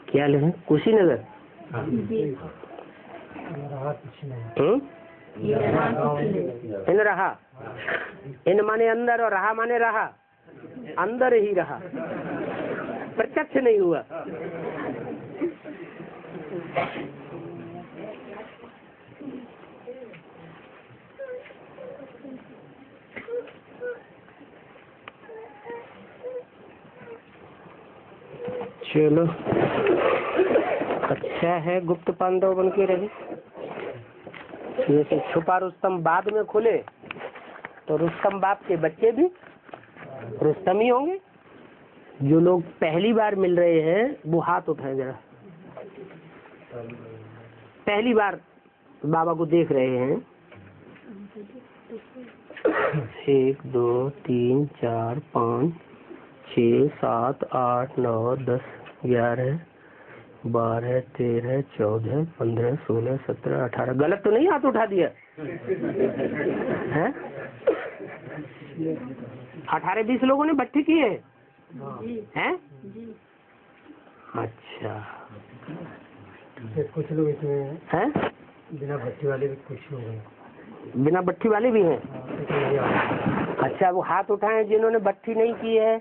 क्या लिखे? कुशीनगर। इन रहा, इन माने अंदर और रहा माने रहा, अंदर ही रहा, प्रत्यक्ष नहीं हुआ। चलो अच्छा है, गुप्त पांडव बन के रहे। जैसे छुपा रुस्तम बाद में खुले तो रुस्तम बाप के बच्चे भी रुस्तम ही होंगे। जो लोग पहली बार मिल रहे हैं वो हाथ उठाएं जरा। पहली बार बाबा को देख रहे हैं। 1 2 3 4 5 6 7 8 9 10 11 12 13 14 15 16 17 18। गलत तो नहीं हाथ उठा दिया है? 18-20 लोगों ने भट्टी की है हैं? अच्छा, कुछ लोग इसमें हैं बिना भट्टी वाले भी कुछ लोग हैं। बिना भट्टी वाले भी हैं। अच्छा, वो हाथ उठाए जिन्होंने भट्टी नहीं की है।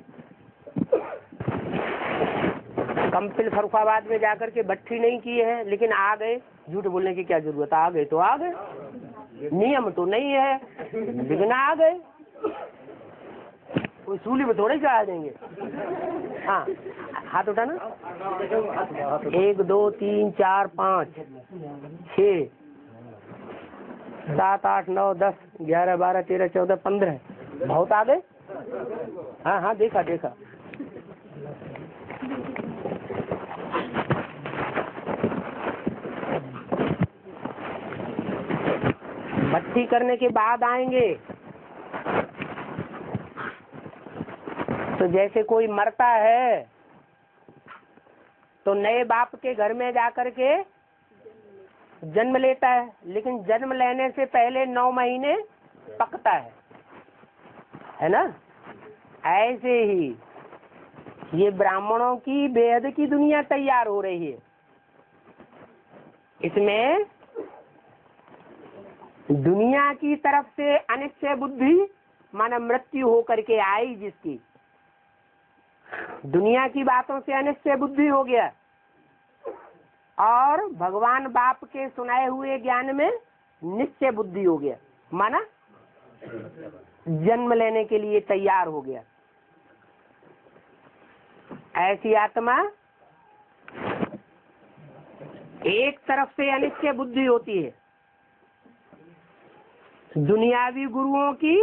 कंपिल फरुखाबाद में जाकर के भट्टी नहीं की है लेकिन आ गए। झूठ बोलने की क्या जरूरत, आ गए तो आ गए, नियम तो नहीं है, बिना आ गए। कोई सूली में थोड़े चढ़ा देंगे। हाँ, हाथ उठाना। 1 2 3 4 5 6 7 8 9 10 11 12 13 14 15। बहुत आ गए। हाँ हाँ, देखा देखा। भट्टी करने के बाद आएंगे तो जैसे कोई मरता है तो नए बाप के घर में जाकर के जन्म लेता है, लेकिन जन्म लेने से पहले 9 महीने पकता है ना। ऐसे ही ये ब्राह्मणों की बेहद की दुनिया तैयार हो रही है। इसमें दुनिया की तरफ से अनिश्चय बुद्धि माना मृत्यु होकर के आई, जिसकी दुनिया की बातों से अनिश्चय बुद्धि हो गया और भगवान बाप के सुनाए हुए ज्ञान में निश्चय बुद्धि हो गया, माना जन्म लेने के लिए तैयार हो गया। ऐसी आत्मा एक तरफ से अनिश्चय बुद्धि होती है, दुनियावी गुरुओं की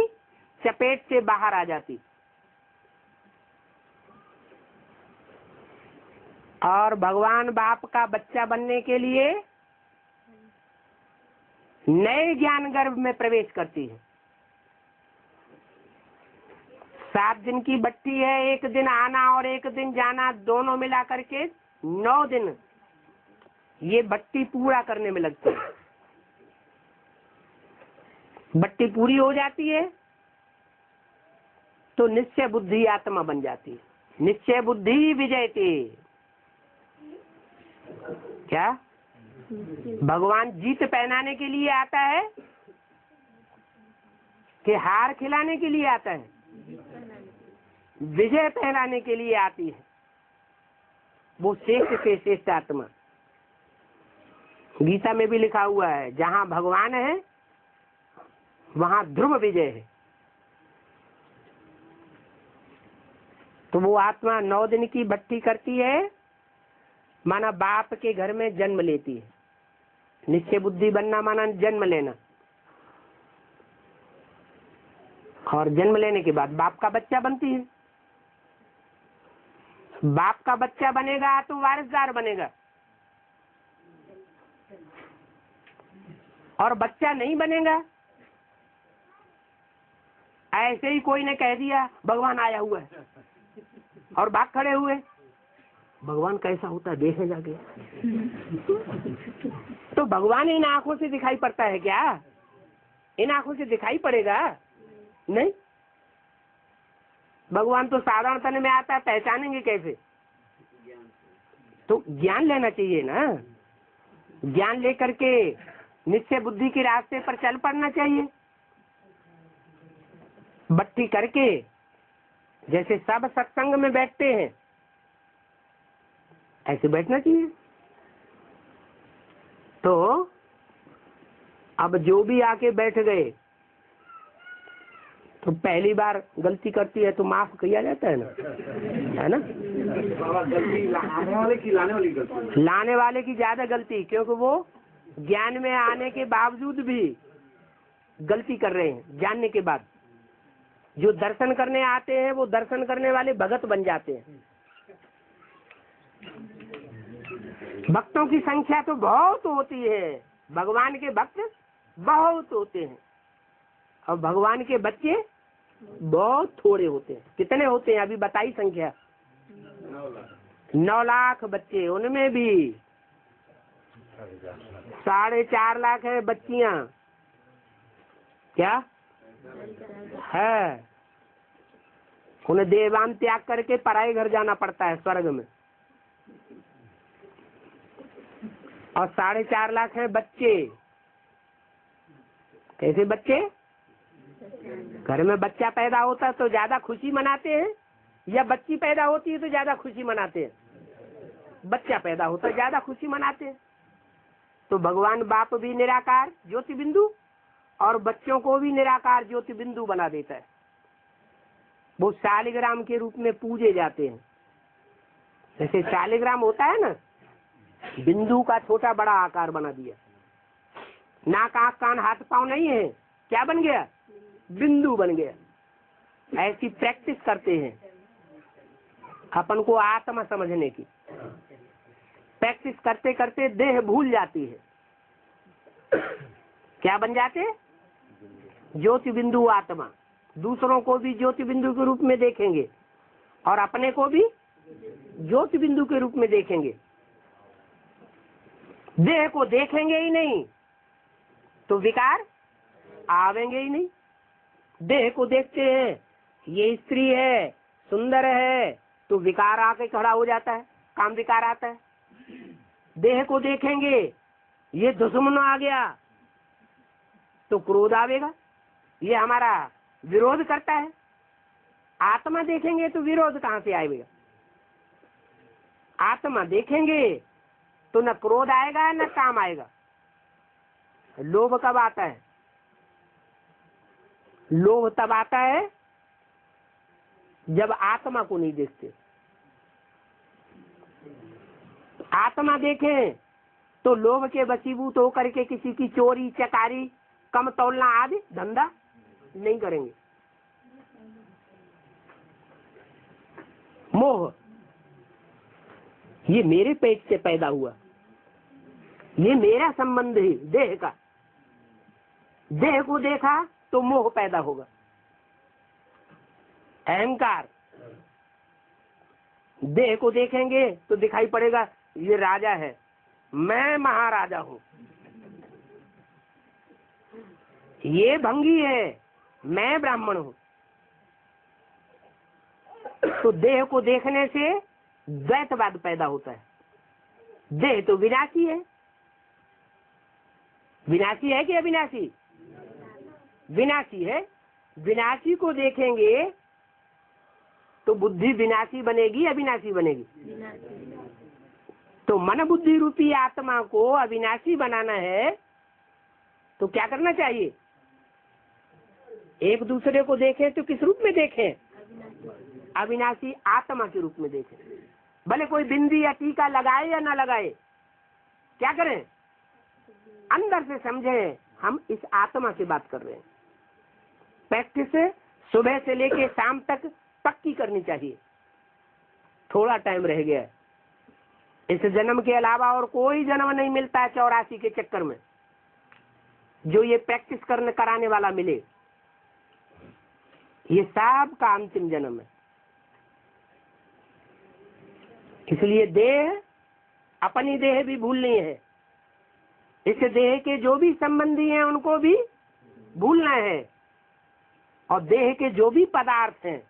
चपेट से बाहर आ जाती और भगवान बाप का बच्चा बनने के लिए नए ज्ञान गर्भ में प्रवेश करती है। 7 दिन की भट्टी है, एक दिन आना और एक दिन जाना, दोनों मिला करके 9 दिन ये भट्टी पूरा करने में लगती है। भट्टी पूरी हो जाती है तो निश्चय बुद्धि आत्मा बन जाती है। निश्चय बुद्धि विजयते, क्या भगवान जीत पहनाने के लिए आता है कि हार खिलाने के लिए आता है? विजय पहनाने के लिए आती है। वो श्रेष्ठ से श्रेष्ठ आत्मा, गीता में भी लिखा हुआ है, जहाँ भगवान है वहाँ ध्रुव विजय है। तो वो आत्मा 9 दिन की भट्टी करती है, माना बाप के घर में जन्म लेती है। निश्चय बुद्धि बनना माना जन्म लेना, और जन्म लेने के बाद बाप का बच्चा बनती है। बाप का बच्चा बनेगा तो वारिसदार बनेगा, और बच्चा नहीं बनेगा ऐसे ही कोई ने कह दिया भगवान आया हुआ है और भाग खड़े हुए, भगवान कैसा होता है देखे जाके। तो भगवान इन आंखों से दिखाई पड़ता है क्या? इन आंखों से दिखाई पड़ेगा नहीं। भगवान तो साधारण तन में आता है, पहचानेंगे कैसे? तो ज्ञान लेना चाहिए ना, ज्ञान लेकर के निश्चय बुद्धि के रास्ते पर चल पड़ना चाहिए। भट्टी करके जैसे सब सत्संग में बैठते हैं ऐसे बैठना चाहिए। तो अब जो भी आके बैठ गए तो पहली बार गलती करती है तो माफ किया जाता है ना, गलती लाने वाले की लाने वाले की ज्यादा गलती, क्योंकि वो ज्ञान में आने के बावजूद भी गलती कर रहे हैं। जानने के बाद जो दर्शन करने आते हैं वो दर्शन करने वाले भगत बन जाते हैं। भक्तों की संख्या तो बहुत होती है, भगवान के भक्त बहुत होते हैं, और भगवान के बच्चे बहुत थोड़े होते हैं। कितने होते हैं अभी बताई संख्या? 9 लाख बच्चे, उनमें भी 4.5 लाख है बच्चियां। क्या है? उन्हें देवान त्याग करके पराए घर जाना पड़ता है स्वर्ग में। और 4.5 लाख है बच्चे। कैसे बच्चे? घर में बच्चा पैदा होता है तो ज्यादा खुशी मनाते हैं, या बच्ची पैदा होती है तो ज्यादा खुशी मनाते हैं? बच्चा पैदा होता है ज्यादा खुशी मनाते हैं। तो भगवान बाप भी निराकार ज्योति बिंदु और बच्चों को भी निराकार ज्योति बिंदु बना देता है। वो शालिग्राम के रूप में पूजे जाते हैं। जैसे शालिग्राम होता है ना, बिंदु का छोटा बड़ा आकार बना दिया, नाक आंख कान हाथ पांव नहीं है, क्या बन गया? बिंदु बन गया। ऐसी प्रैक्टिस करते हैं अपन को आत्मा समझने की। प्रैक्टिस करते करते देह भूल जाती है। क्या बन जाते? ज्योति बिंदु आत्मा, दूसरों को भी ज्योति बिंदु के रूप में देखेंगे और अपने को भी ज्योति बिंदु के रूप में देखेंगे। देह को देखेंगे ही नहीं तो विकार आवेंगे ही नहीं। देह को देखते हैं, ये स्त्री है, सुंदर है, तो विकार आके खड़ा हो जाता है, काम विकार आता है। देह को देखेंगे, ये दुश्मन आ गया तो क्रोध आवेगा, ये हमारा विरोध करता है। आत्मा देखेंगे तो विरोध कहां से आएगा? आत्मा देखेंगे तो न क्रोध आएगा न काम आएगा। लोभ कब आता है? लोभ तब आता है जब आत्मा को नहीं देखते। आत्मा देखें तो लोभ के वशीभूत होकर के किसी की चोरी चकारी कम तौलना आदि धंधा नहीं करेंगे। मोह, ये मेरे पेट से पैदा हुआ, ये मेरा संबंध है देह का। देह को देखा तो मोह पैदा होगा। अहंकार, देह को देखेंगे तो दिखाई पड़ेगा ये राजा है, मैं महाराजा हूं। ये भंगी है, मैं ब्राह्मण हूं। तो देह को देखने से द्वैतवाद पैदा होता है। देह तो विनाशी है। विनाशी है कि अविनाशी? विनाशी है। विनाशी को देखेंगे तो बुद्धि विनाशी बनेगी, अविनाशी बनेगी। तो मन बुद्धि रूपी आत्मा को अविनाशी बनाना है तो क्या करना चाहिए? एक दूसरे को देखें तो किस रूप में देखें? अविनाशी आत्मा के रूप में देखें। भले कोई बिंदी या टीका लगाए या ना लगाए, क्या करें? अंदर से समझें हम इस आत्मा से बात कर रहे हैं। प्रैक्टिस सुबह से लेके शाम तक पक्की करनी चाहिए। थोड़ा टाइम रह गया है, इस जन्म के अलावा और कोई जन्म नहीं मिलता है 84 के चक्कर में जो ये प्रैक्टिस करने कराने वाला मिले। ये सब का अंतिम जन्म है। इसलिए देह, अपनी देह भी भूलनी है। इस देह के जो भी संबंधी हैं उनको भी भूलना है। और देह के जो भी पदार्थ हैं,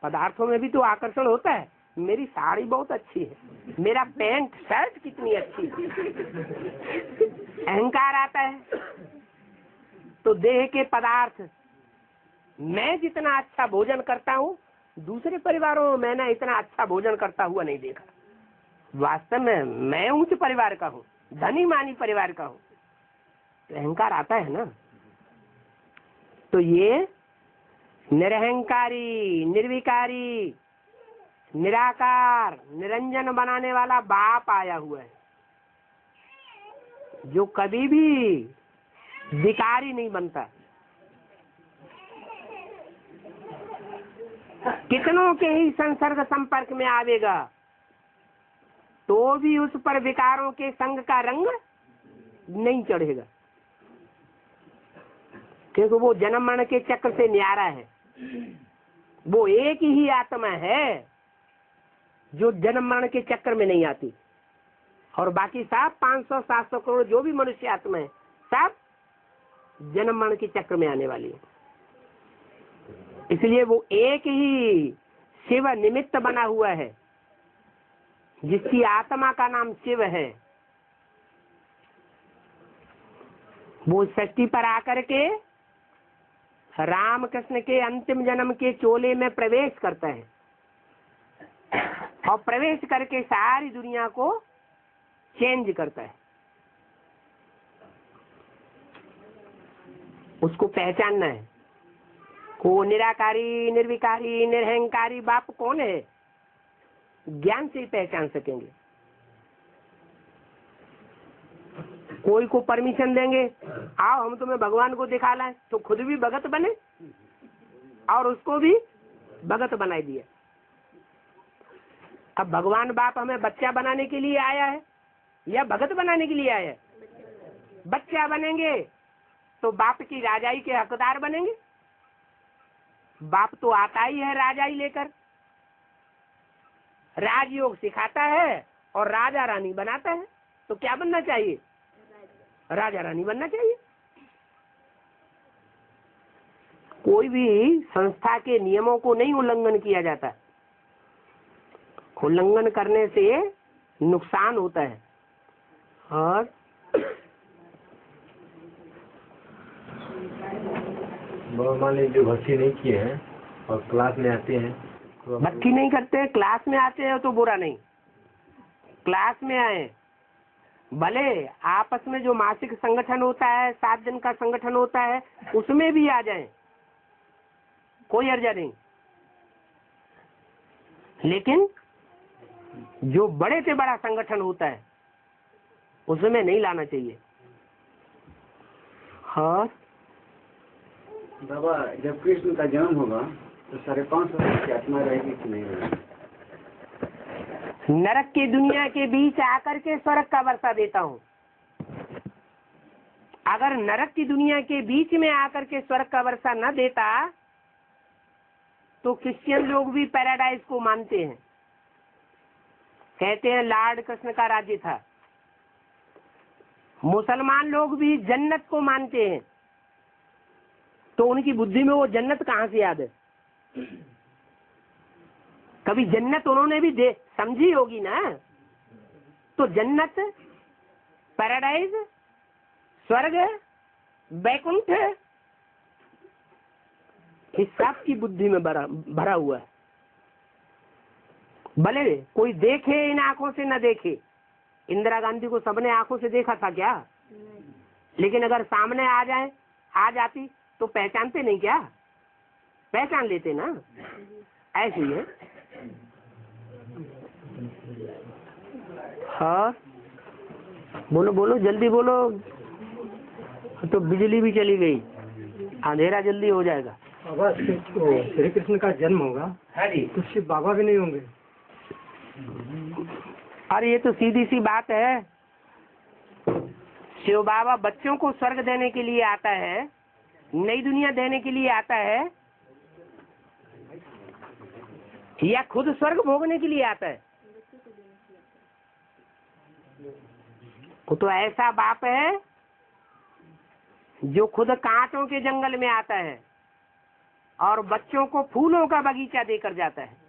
पदार्थों में भी तो आकर्षण होता है। मेरी साड़ी बहुत अच्छी है, मेरा पैंट शर्ट कितनी अच्छी है, अहंकार आता है। तो देह के पदार्थ, मैं जितना अच्छा भोजन करता हूँ दूसरे परिवारों में मैंने इतना अच्छा भोजन करता हुआ नहीं देखा। वास्तव में मैं उच्च परिवार का हूँ, धनी मानी परिवार का हूँ, तो अहंकार आता है ना। तो ये निरहंकारी, निर्विकारी, निराकार, निरंजन बनाने वाला बाप आया हुआ है जो कभी भी विकारी नहीं बनता। कितनों के ही संसर्ग संपर्क में आवेगा तो भी उस पर विकारों के संग का रंग नहीं चढ़ेगा, क्योंकि वो जन्म मरण के चक्र से न्यारा है। वो एक ही आत्मा है जो जन्म मरण के चक्कर में नहीं आती। और बाकी सब 500-700 करोड़ जो भी मनुष्य आत्मा है सब जन्म मरण के चक्र में आने वाली है। इसलिए वो एक ही शिव निमित्त बना हुआ है, जिसकी आत्मा का नाम शिव है। वो सृष्टि पर आकर के राम कृष्ण के अंतिम जन्म के चोले में प्रवेश करता है और प्रवेश करके सारी दुनिया को चेंज करता है। उसको पहचानना है। को निराकारी, निर्विकारी, निरहंकारी बाप कौन है, ज्ञान से ही पहचान सकेंगे। कोई को परमिशन देंगे, आओ हम तुम्हें भगवान को दिखा लाए, तो खुद भी भगत बने और उसको भी भगत बनाई दिया। अब भगवान बाप हमें बच्चा बनाने के लिए आया है या भगत बनाने के लिए आया है? बच्चा बनेंगे तो बाप की राजाई के हकदार बनेंगे। बाप तो आता ही है राजाई लेकर, राजयोग सिखाता है और राजा रानी बनाता है। तो क्या बनना चाहिए? राजा रानी बनना चाहिए। कोई भी संस्था के नियमों को नहीं उल्लंघन किया जाता। उल्लंघन करने से नुकसान होता है। और मान लीजिए जो भक्ति नहीं किए हैं और क्लास में आते हैं तो भक्ति नहीं करते, क्लास में आते हैं तो बुरा नहीं। क्लास में आए, भले आपस में जो मासिक संगठन होता है, 7 दिन का संगठन होता है, उसमें भी आ जाएं, कोई अर्जा नहीं। लेकिन जो बड़े से बड़ा संगठन होता है उसमें नहीं लाना चाहिए। हाँ बाबा, जब कृष्ण का जन्म होगा तो 5.5 वर्ष की आत्मा रहेगी कि नहीं रहेगी? नरक की दुनिया के बीच आकर के स्वर्ग का वर्षा देता हूँ। अगर नरक की दुनिया के बीच में आकर के स्वर्ग का वर्षा न देता तो क्रिश्चियन लोग भी पैराडाइज को मानते हैं, कहते हैं लॉर्ड कृष्ण का राज्य था। मुसलमान लोग भी जन्नत को मानते हैं, तो उनकी बुद्धि में वो जन्नत कहाँ से याद है? कभी जन्नत उन्होंने भी समझी होगी ना। तो जन्नत, पैराडाइज, स्वर्ग, बैकुंठ, इस सब की बुद्धि में भरा हुआ है। भले कोई देखे इन आंखों से न देखे, इंदिरा गांधी को सबने आंखों से देखा था क्या? लेकिन अगर सामने आ जाती तो पहचानते नहीं क्या? पहचान लेते ना। ऐसे ही है। हाँ बोलो बोलो, जल्दी बोलो, तो बिजली भी चली गई, अंधेरा जल्दी हो जाएगा। बाबा, श्री कृष्ण का जन्म होगा तो शिव बाबा भी नहीं होंगे? अरे ये तो सीधी सी बात है। शिव बाबा बच्चों को स्वर्ग देने के लिए आता है, नई दुनिया देने के लिए आता है, या खुद स्वर्ग भोगने के लिए आता है? वो तो ऐसा बाप है जो खुद कांटों के जंगल में आता है और बच्चों को फूलों का बगीचा देकर जाता है।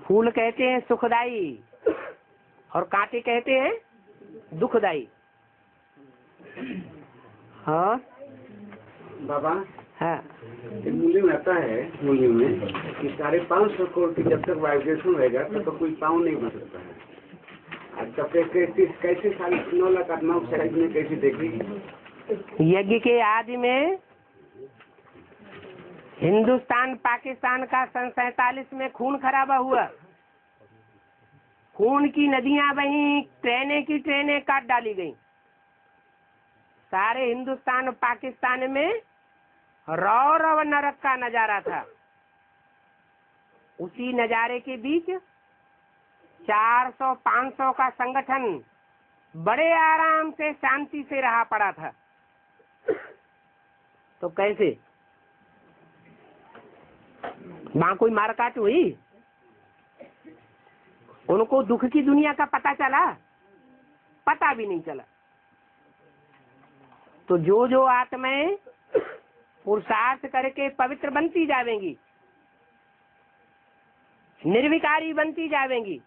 फूल कहते हैं सुखदाई और कांटे कहते हैं दुखदाई। हाँ बाबा, हाँ, मूल्य में आता है, मूल्य में कि 550 करोड़ की जब तक वाइब्रेशन रहेगा तब तो कोई पाँव नहीं बन सकता है। तब कैसे 9 लाख आत्माओं साइज में कैसे देखेगी? यज्ञ के आदि में हिंदुस्तान पाकिस्तान का सन 47 में खून खराबा हुआ, खून की नदियां बही, ट्रेनें की ट्रेनें काट डाली गई। सारे हिंदुस्तान पाकिस्तान में रौ रव नरक का नजारा था। उसी नजारे के बीच 400-500 का संगठन बड़े आराम से शांति से रहा पड़ा था। तो कैसे वहां कोई मारकाट हुई? उनको दुख की दुनिया का पता चला? पता भी नहीं चला। तो जो आत्माएं पुरुषार्थ करके पवित्र बनती जावेंगी, निर्विकारी बनती जावेंगी,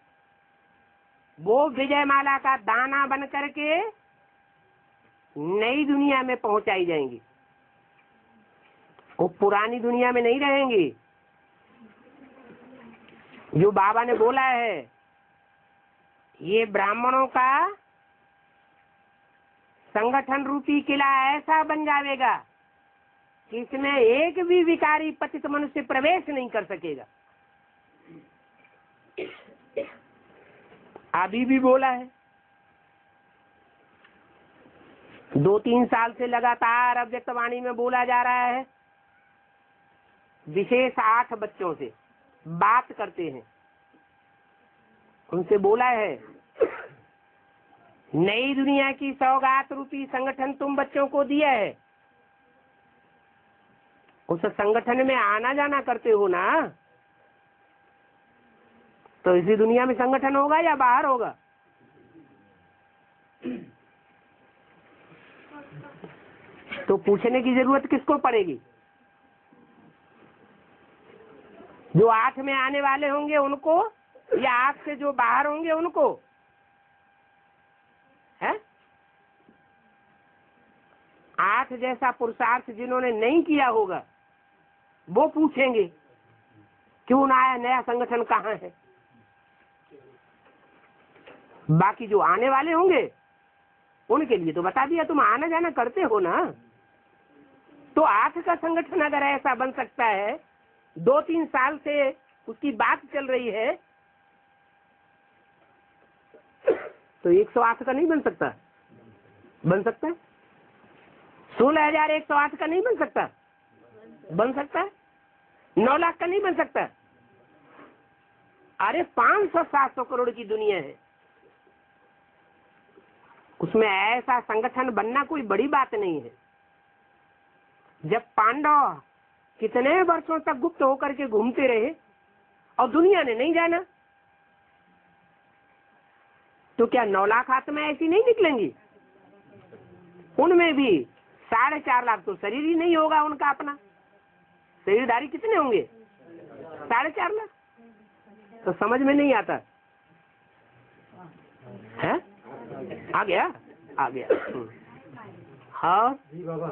वो विजय माला का दाना बन करके नई दुनिया में पहुंचाई जाएंगी। वो पुरानी दुनिया में नहीं रहेंगी। जो बाबा ने बोला है, ये ब्राह्मणों का संगठन रूपी किला ऐसा बन जाएगा कि इसमें एक भी विकारी पतित मनुष्य प्रवेश नहीं कर सकेगा। अभी भी बोला है। 2-3 साल से लगातार अव्यक्तवाणी में बोला जा रहा है। विशेष 8 बच्चों से बात करते हैं, उनसे बोला है नई दुनिया की सौगात रूपी संगठन तुम बच्चों को दिया है, उस संगठन में आना जाना करते हो ना, तो इसी दुनिया में संगठन होगा या बाहर होगा? तो पूछने की जरूरत किसको पड़ेगी? जो 8 में आने वाले होंगे उनको, या 8 से जो बाहर होंगे उनको? है 8 जैसा पुरुषार्थ जिन्होंने नहीं किया होगा वो पूछेंगे क्यों ना आया, नया संगठन कहाँ है? बाकी जो आने वाले होंगे उनके लिए तो बता दिया, तुम आना जाना करते हो ना। तो 8 का संगठन अगर ऐसा बन सकता है, 2-3 साल से उसकी बात चल रही है, तो 108 का नहीं बन सकता? बन सकता है। 16,108 का नहीं बन सकता? बन सकता है। 9 लाख का नहीं बन सकता? अरे 500-700 करोड़ की दुनिया है, उसमें ऐसा संगठन बनना कोई बड़ी बात नहीं है। जब पांडव कितने वर्षों तक गुप्त होकर के घूमते रहे और दुनिया ने नहीं जाना, तो क्या 9 लाख आत्मा ऐसी नहीं निकलेंगी? उनमें भी 4.5 लाख तो शरीर ही नहीं होगा उनका अपना। शरीरधारी कितने होंगे? 4.5 लाख। तो समझ में नहीं आता है? आ गया? आ गया। हाँ जी बाबा,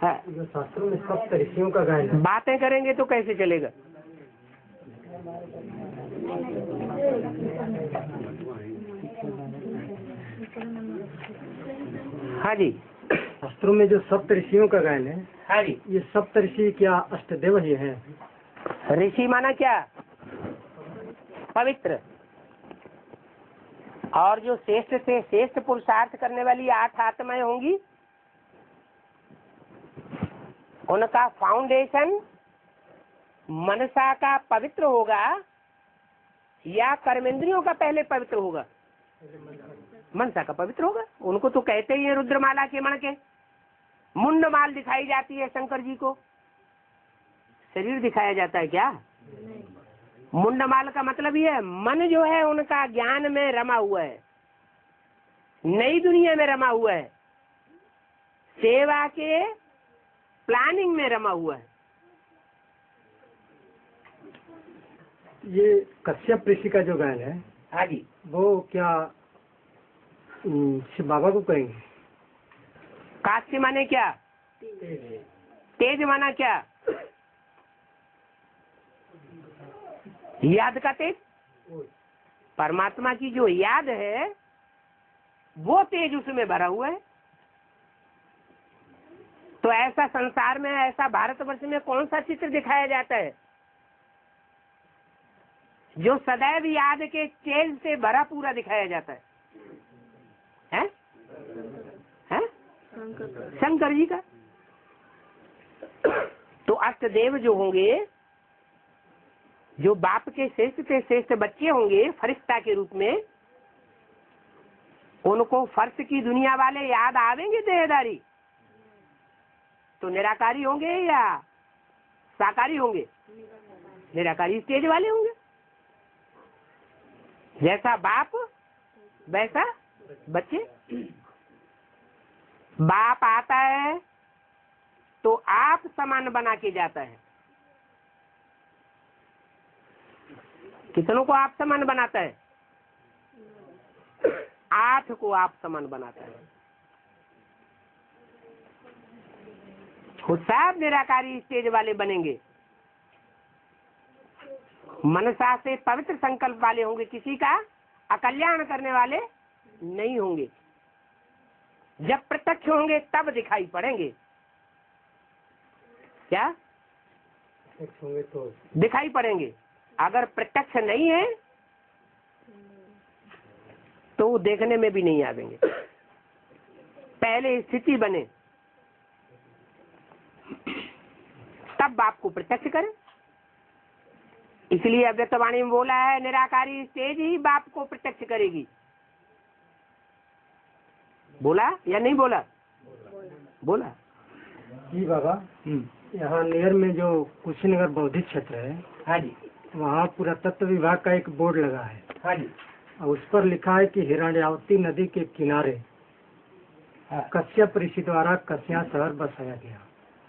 है। जो शास्त्रों में सप्त ऋषियों का गायन है, बातें करेंगे तो कैसे चलेगा? हाँ जी, शास्त्रों में जो सप्त ऋषियों का गायन है, हाँ जी। ये सप्त ऋषि क्या अष्टदेव ही है? ऋषि माना क्या? पवित्र। और जो श्रेष्ठ से श्रेष्ठ पुरुषार्थ करने वाली 8 आत्माएं होंगी, उनका फाउंडेशन मनसा का पवित्र होगा या कर्मेंद्रियों का पहले पवित्र होगा? मनसा का पवित्र होगा। उनको तो कहते ही है रुद्रमाला के मण के। मुंडमाल दिखाई जाती है शंकर जी को, शरीर दिखाया जाता है क्या? मुंडमाल का मतलब ये है मन जो है उनका ज्ञान में रमा हुआ है, नई दुनिया में रमा हुआ है, सेवा के प्लानिंग में रमा हुआ है। ये कश्यप ऋषि का जो गायन है, हाँ जी, वो क्या शिव बाबा को कहेंगे? काश्य माने क्या? तेज माना क्या? याद का तेज। परमात्मा की जो याद है वो तेज उसमें भरा हुआ है। तो ऐसा संसार में, ऐसा भारतवर्ष में कौन सा चित्र दिखाया जाता है जो सदैव याद के तेज से भरा पूरा दिखाया जाता है? हैं? हैं? शंकर जी का। तो अष्टदेव जो होंगे, जो बाप के श्रेष्ठ से श्रेष्ठ बच्चे होंगे फरिश्ता के रूप में, उनको फर्श की दुनिया वाले याद आवेंगे देहदारी? तो निराकारी होंगे या साकारी होंगे? निराकारी स्टेज वाले होंगे। जैसा बाप वैसा बच्चे। बाप आता है तो आप समान बना के जाता है। कितनों को आप समान बनाता है? 8 को आप समान बनाता है। खुद सब निराकारी स्टेज वाले बनेंगे, मनसा से पवित्र संकल्प वाले होंगे, किसी का अकल्याण करने वाले नहीं होंगे। जब प्रत्यक्ष होंगे तब दिखाई पड़ेंगे। क्या होंगे तो दिखाई पड़ेंगे? अगर प्रत्यक्ष नहीं है तो वो देखने में भी नहीं आवेंगे। पहले स्थिति बने तब बाप को प्रत्यक्ष करें। इसलिए अव्यक्तवाणी में बोला है निराकारी स्टेज ही बाप को प्रत्यक्ष करेगी। बोला या नहीं बोला? बोला। जी बाबा, यहाँ नियर में जो कुशीनगर बौद्धिक क्षेत्र है, हाँ जी, वहाँ पुरातत्व विभाग का एक बोर्ड लगा है हाँ जी, और उस पर लिखा है कि हिरण्यावती नदी के किनारे हाँ, कश्यप ऋषि द्वारा कस्या शहर बसाया गया।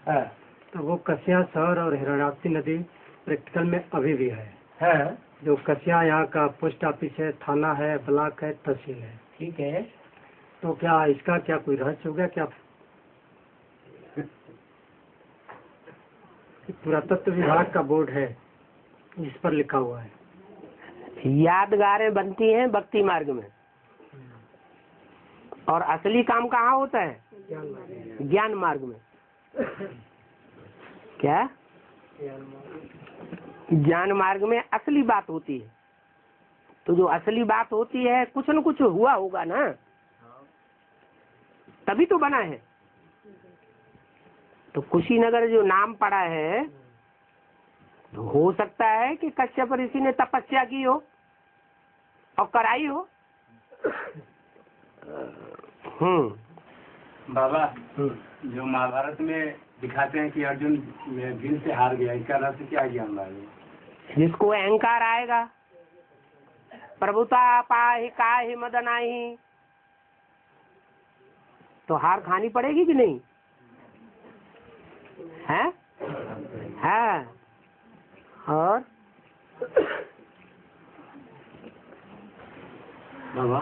हाँ, तो वो कस्या शहर और हिरण्यावती नदी प्रैक्टिकल में अभी भी है। हाँ, जो कस्या यहाँ का पोस्ट ऑफिस है, थाना है, ब्लॉक है, तहसील है। ठीक है। तो क्या इसका क्या कोई रहस्य हो गया क्या? पुरातत्व विभाग का बोर्ड है, इस पर लिखा हुआ है। यादगारें बनती हैं भक्ति मार्ग में, और असली काम कहाँ होता है? ज्ञान मार्ग में। क्या? ज्ञान मार्ग में असली बात होती है। तो जो असली बात होती है, कुछ न कुछ हुआ होगा ना, तभी तो बना है। तो कुशीनगर जो नाम पड़ा है, तो हो सकता है कि कश्यप ऋषि ने तपस्या की हो और कराई हो। बाबा, जो महाभारत में दिखाते हैं कि अर्जुन भीम से हार गया, इसका रहस्य क्या ज्ञान बाबा? जिसको अहंकार आएगा, प्रभुता पाहि काहि मद नाही, तो हार खानी पड़ेगी कि नहीं? है? है। और बाबा,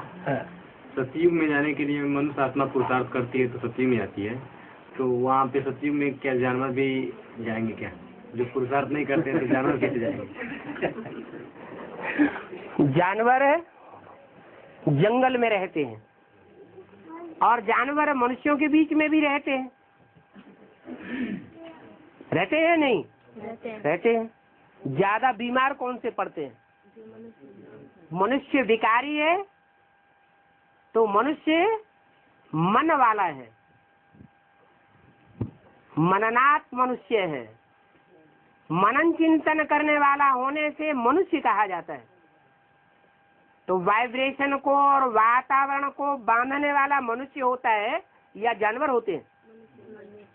सतयुग में जाने के लिए मनुष्य आत्मा पुरुषार्थ करती है तो सतयुग में आती है, तो वहाँ पे सतयुग में क्या जानवर भी जाएंगे क्या? जो पुरुषार्थ नहीं करते तो जानवर कैसे जाएंगे? जानवर जंगल में रहते हैं और जानवर मनुष्यों के बीच में भी रहते हैं। रहते हैं नहीं? रहते हैं। ज्यादा बीमार कौन से पड़ते हैं? मनुष्य विकारी है, तो मनुष्य मन वाला है, मननात् मनुष्य है। मनन चिंतन करने वाला होने से मनुष्य कहा जाता है। तो वाइब्रेशन को और वातावरण को बांधने वाला मनुष्य होता है या जानवर होते हैं?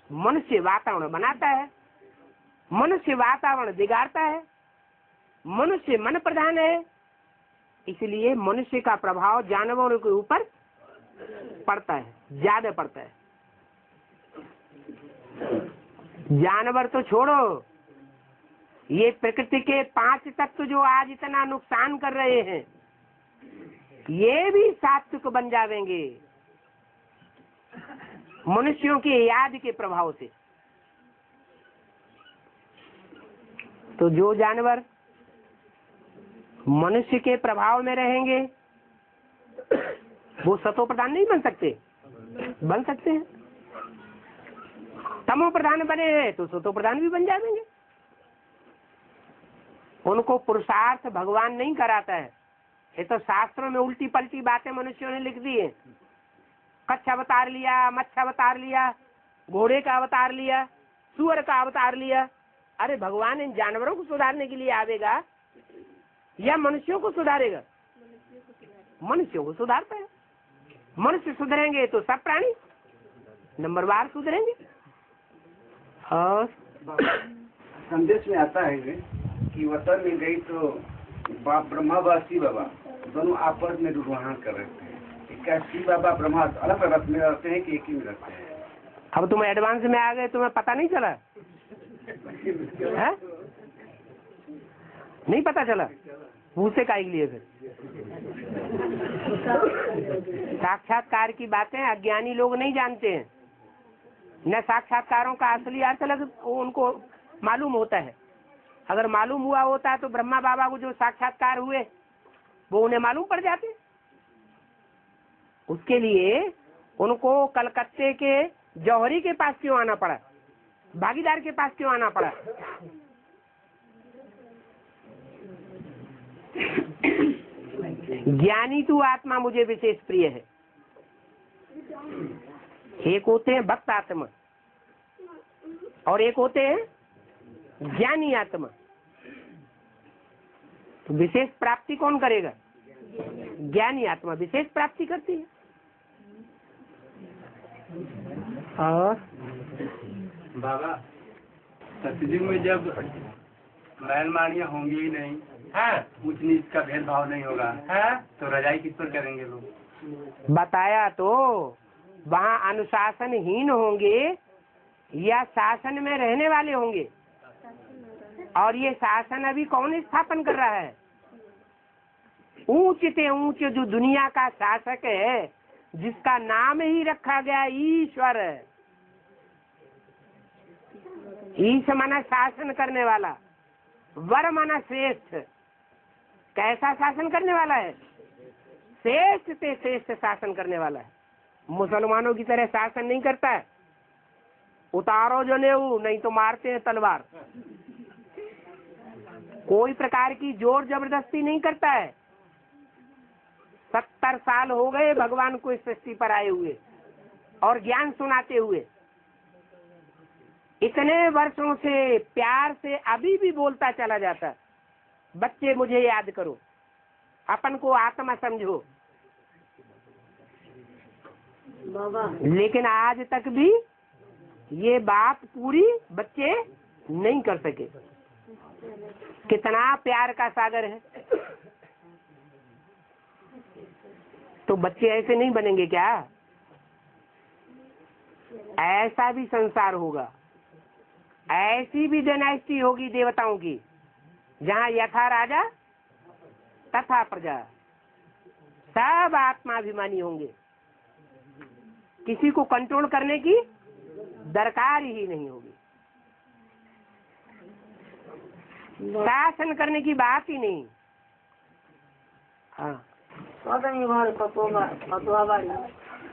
मनुष्य वातावरण बनाता है, मनुष्य वातावरण बिगाड़ता है, मनुष्य मन प्रधान है। इसलिए मनुष्य का प्रभाव जानवरों के ऊपर पड़ता है, ज्यादा पड़ता है। जानवर तो छोड़ो, ये प्रकृति के 5 तत्व जो आज इतना नुकसान कर रहे हैं, ये भी सात्विक बन जाएंगे मनुष्यों के याद के प्रभाव से। तो जो जानवर मनुष्य के प्रभाव में रहेंगे वो सतो प्रधान नहीं बन सकते? बन सकते हैं। तमो प्रधान बने हैं तो सतो प्रधान भी बन जाएंगे। उनको पुरुषार्थ भगवान नहीं कराता है। ये तो शास्त्रों में उल्टी पलटी बातें मनुष्यों ने लिख दी है। कच्छ अवतार लिया, मत्स्य अवतार लिया, घोड़े का अवतार लिया, सुअर का अवतार लिया। अरे भगवान इन जानवरों को सुधारने के लिए आवेगा या मनुष्यों को सुधारेगा? मनुष्यों को सुधारता है। मनुष्य सुधरेंगे तो सब प्राणी नंबरवार सुधरेंगे। और संदेश में आता है कि वतन में गई तो ब्रह्मा व शिव बाबा दोनों आपस में दुर्वहन कर रहे थे। क्या शिव बाबा ब्रह्मा अलग अलग में रहते हैं कि एक ही में रहते हैं? अब तुम एडवांस में आ गए, तुम्हें पता नहीं चला है? नहीं पता चला? पूछे का लिए फिर साक्षात्कार की बातें अज्ञानी लोग नहीं जानते हैं। न साक्षात्कारों का असली अर्थ उनको मालूम होता है। अगर मालूम हुआ होता तो ब्रह्मा बाबा को जो साक्षात्कार हुए वो उन्हें मालूम पड़ जाते। उसके लिए उनको कलकत्ते के जौहरी के पास क्यों आना पड़ा? भागीदार के पास क्यों आना पड़ा? ज्ञानी तू आत्मा मुझे विशेष प्रिय है। एक होते हैं भक्त आत्मा और एक होते हैं ज्ञानी आत्मा। तो विशेष प्राप्ति कौन करेगा? ज्ञानी आत्मा विशेष प्राप्ति करती है। और बाबा सतयुग में जब बैलमाड़ियाँ होंगी ही नहीं, ऊंच नीच का भेदभाव नहीं होगा, तो रजाई किस पर करेंगे लोग? बताया तो, वहाँ अनुशासनहीन होंगे या शासन में रहने वाले होंगे। और ये शासन अभी कौन स्थापन कर रहा है? ऊंच से ऊंच जो दुनिया का शासक है, जिसका नाम ही रखा गया ईश्वर। ईश माना शासन करने वाला, वर माना श्रेष्ठ। कैसा शासन करने वाला है? श्रेष्ठ से श्रेष्ठ शासन करने वाला है। मुसलमानों की तरह शासन नहीं करता है, उतारो जो ले नहीं तो मारते हैं तलवार। कोई प्रकार की जोर जबरदस्ती नहीं करता है। 70 साल हो गए भगवान को इस सृष्टि पर आए हुए और ज्ञान सुनाते हुए। इतने वर्षों से प्यार से अभी भी बोलता चला जाता, बच्चे मुझे याद करो, अपन को आत्मा समझो। लेकिन आज तक भी ये बात पूरी बच्चे नहीं कर सके। कितना प्यार का सागर है। तो बच्चे ऐसे नहीं बनेंगे क्या? ऐसा भी संसार होगा, ऐसी भी डायनेस्टी होगी देवताओं की, जहाँ यथा राजा तथा प्रजा, सब आत्माभिमानी होंगे। किसी को कंट्रोल करने की दरकार ही नहीं होगी, शासन करने की बात ही नहीं। हाँ,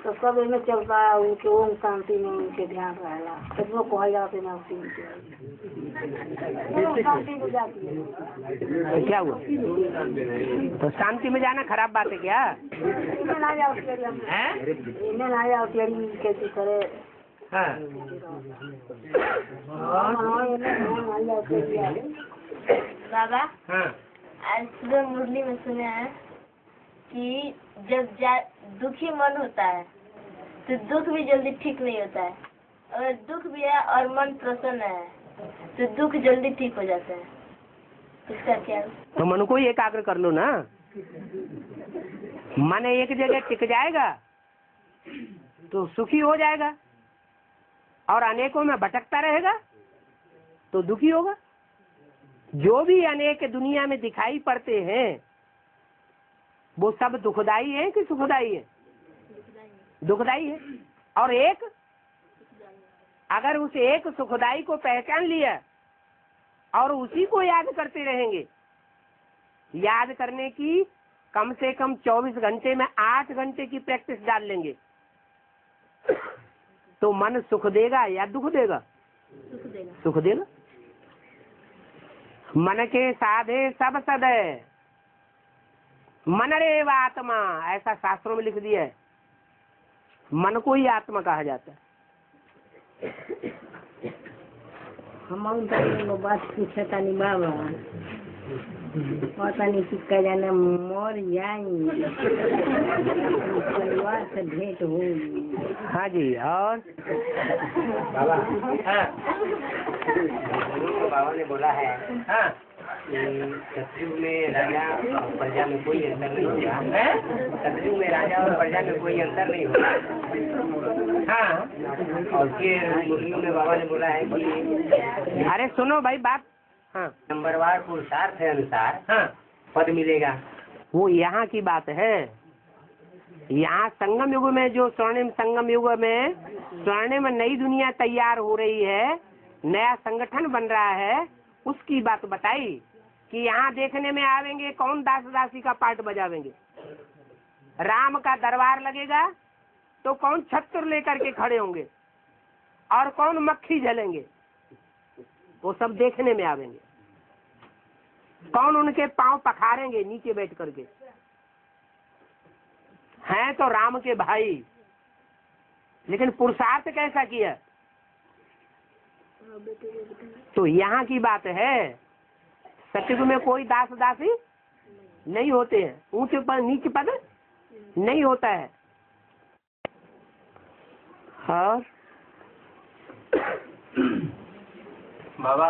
तो सब इसमें चलता है, उनके ओम शांति में उनके ध्यान रहेगा। कितनों को जाते ना शांति हो जाती है। तो क्या हुआ? तो शांति में जाना खराब बात है क्या? इनमें ना जाओ तेरी कैसे करे। बाबा, आज सुबह मुरली में सुने हैं कि जब दुखी मन होता है तो दुख भी जल्दी ठीक नहीं होता है, अगर दुख भी है और मन प्रसन्न है तो दुख जल्दी ठीक हो जाता है। इसका क्या? तो मन को ही एकाग्र कर लो ना। मन एक जगह टिक जाएगा तो सुखी हो जाएगा, और अनेकों में भटकता रहेगा तो दुखी होगा। जो भी अनेक दुनिया में दिखाई पड़ते हैं वो सब दुखदाई है कि सुखदाई है? दुखदाई है। और एक, अगर उस एक सुखदाई को पहचान लिया और उसी को याद करते रहेंगे, याद करने की कम से कम 24 घंटे में 8 घंटे की प्रैक्टिस डाल लेंगे, तो मन सुख देगा या दुख देगा? सुख देगा। मन के साधे सब सदै, मन रे व आत्मा, ऐसा शास्त्रों में लिख दिया है। मन को ही आत्मा कहा जाता है। हम बात पूछे तानी बाबा, पता नहीं किसका जाना मर जाएंगे, परिवार से भेंट होगी। हाँ जी। और बाबा, बाबा ने बोला है सतयुग में राजा और प्रजा में कोई अंतर नहीं होगा। सतयुग में राजा और प्रजा में कोई अंतर नहीं होगा। हाँ, और फिर मुस्लिम में बाबा ने बोला है कि अरे सुनो भाई बात। हाँ, नंबरवार पुरुषार्थ है अनुसार पद मिलेगा। वो यहाँ की बात है। यहाँ संगम युग में, जो स्वर्णिम संगम युग में स्वर्णिम नई दुनिया तैयार हो रही है, नया संगठन बन रहा है, उसकी बात बताई कि यहाँ देखने में आवेंगे कौन दास दासी का पार्ट बजावेंगे। राम का दरबार लगेगा तो कौन छत्र लेकर के खड़े होंगे और कौन मक्खी झलेंगे, वो सब देखने में आवेंगे। कौन उनके पांव पखारेंगे नीचे बैठ करके, हैं तो राम के भाई, लेकिन पुरुषार्थ कैसा किया? तो यहाँ की बात है, सतयुग में कोई दास दासी नहीं होते हैं, ऊंचे पद नीचे पद नहीं होता है। और बाबा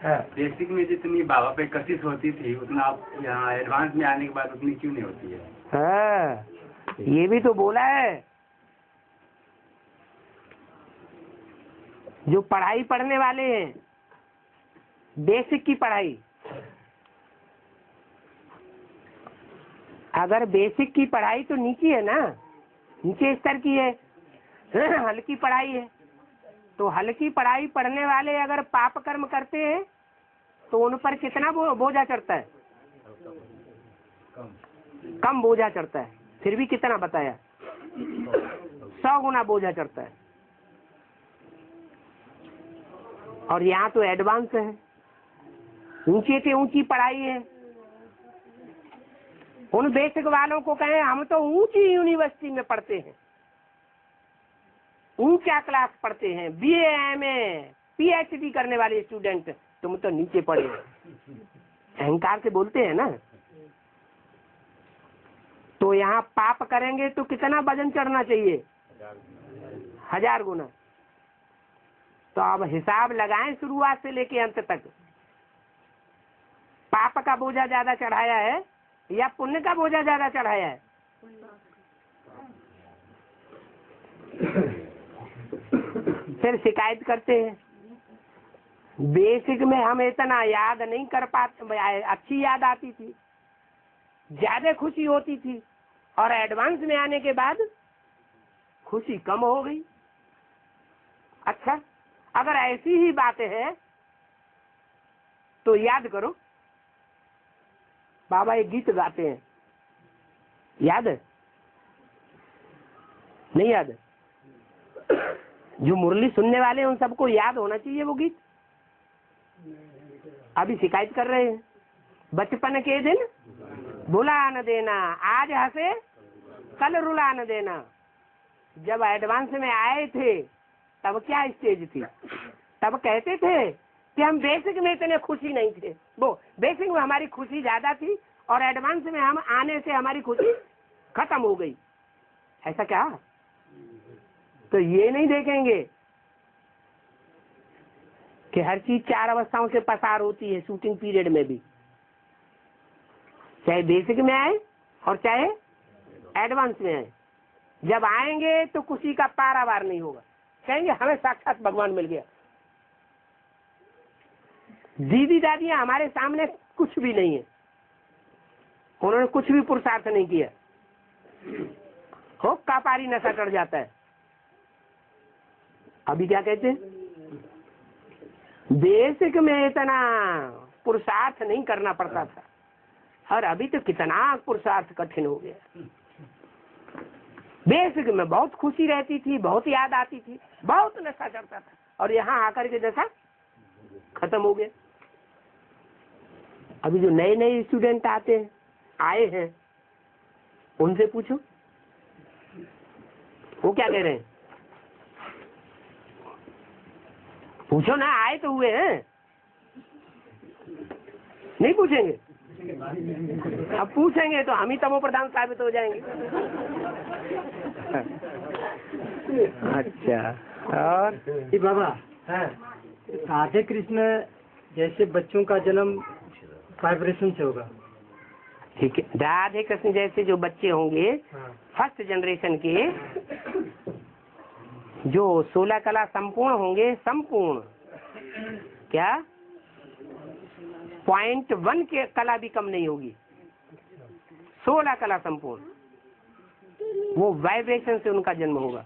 हाँ। बेसिक में जितनी बाबा पे कशिश होती थी उतना आप यहाँ एडवांस में आने के बाद उतनी क्यों नहीं होती है? हाँ, ये भी तो बोला है। जो पढ़ाई पढ़ने वाले हैं, बेसिक की पढ़ाई, अगर बेसिक की पढ़ाई तो नीचे है ना, नीचे स्तर की है, हल्की पढ़ाई है, तो हल्की पढ़ाई पढ़ने वाले अगर पाप कर्म करते हैं तो उन पर कितना बोझा चढ़ता है? कम बोझा चढ़ता है। फिर भी कितना बताया? 100 गुना बोझा चढ़ता है। और यहाँ तो एडवांस है, ऊंचे से ऊंची पढ़ाई है। उन बेसिक वालों को कहें हम तो ऊंची यूनिवर्सिटी में पढ़ते हैं, ऊंचा क्लास पढ़ते हैं, बीए एमए पीएचडी करने वाले स्टूडेंट, तुम तो नीचे पढ़े। अहंकार से बोलते हैं ना। तो यहाँ पाप करेंगे तो कितना वजन चढ़ना चाहिए? 1000 गुना। तो अब हिसाब लगाएं शुरुआत से लेके अंत तक, पाप का बोझा ज्यादा चढ़ाया है या पुण्य का बोझा ज्यादा चढ़ाया है? फिर शिकायत करते हैं बेसिक में हम इतना याद नहीं कर पाते, अच्छी याद आती थी, ज्यादा खुशी होती थी, और एडवांस में आने के बाद खुशी कम हो गई। अच्छा, अगर ऐसी ही बातें हैं तो याद करो, बाबा एक गीत गाते हैं, याद है? नहीं याद? जो मुरली सुनने वाले हैं उन सबको याद होना चाहिए वो गीत। अभी शिकायत कर रहे हैं, बचपन के दिन भुला न देना, आज हंसे कल रुला न देना। जब एडवांस में आए थे तब क्या स्टेज थी? तब कहते थे कि हम बेसिक में इतने खुशी नहीं थे, वो बेसिक में हमारी खुशी ज्यादा थी और एडवांस में हम आने से हमारी खुशी खत्म हो गई। ऐसा क्या? तो ये नहीं देखेंगे कि हर चीज 4 अवस्थाओं से पसार होती है शूटिंग पीरियड में भी, चाहे बेसिक में आए और चाहे एडवांस में आए। जब आएंगे तो खुशी का पारावार नहीं होगा, कहेंगे हमें साक्षात भगवान मिल गया। दीदी दादियां हमारे सामने कुछ भी नहीं है, उन्होंने कुछ भी पुरुषार्थ नहीं किया, हो कापारी नशा चढ़ जाता है। अभी क्या कहते हैं? बेसिक में इतना पुरुषार्थ नहीं करना पड़ता था, और अभी तो कितना पुरुषार्थ कठिन हो गया। बेसिक में बहुत खुशी रहती थी, बहुत याद आती थी, बहुत नशा चढ़ता था, और यहाँ आकर के नशा खत्म हो गया। अभी जो नए नए स्टूडेंट आते हैं, आए हैं, उनसे पूछो वो क्या कह रहे हैं। पूछो ना, आए तो हुए हैं, नहीं पूछेंगे? अब पूछेंगे तो हम ही तमो प्रधान साबित हो जाएंगे। अच्छा, और बाबा राधे कृष्ण जैसे बच्चों का जन्म वाइब्रेशन से होगा, ठीक है। राधे कृष्ण जैसे जो बच्चे होंगे फर्स्ट जनरेशन के, जो 16 कला संपूर्ण होंगे, संपूर्ण क्या 0.1 के कला भी कम नहीं होगी, 16 कला संपूर्ण, वो वाइब्रेशन से उनका जन्म होगा।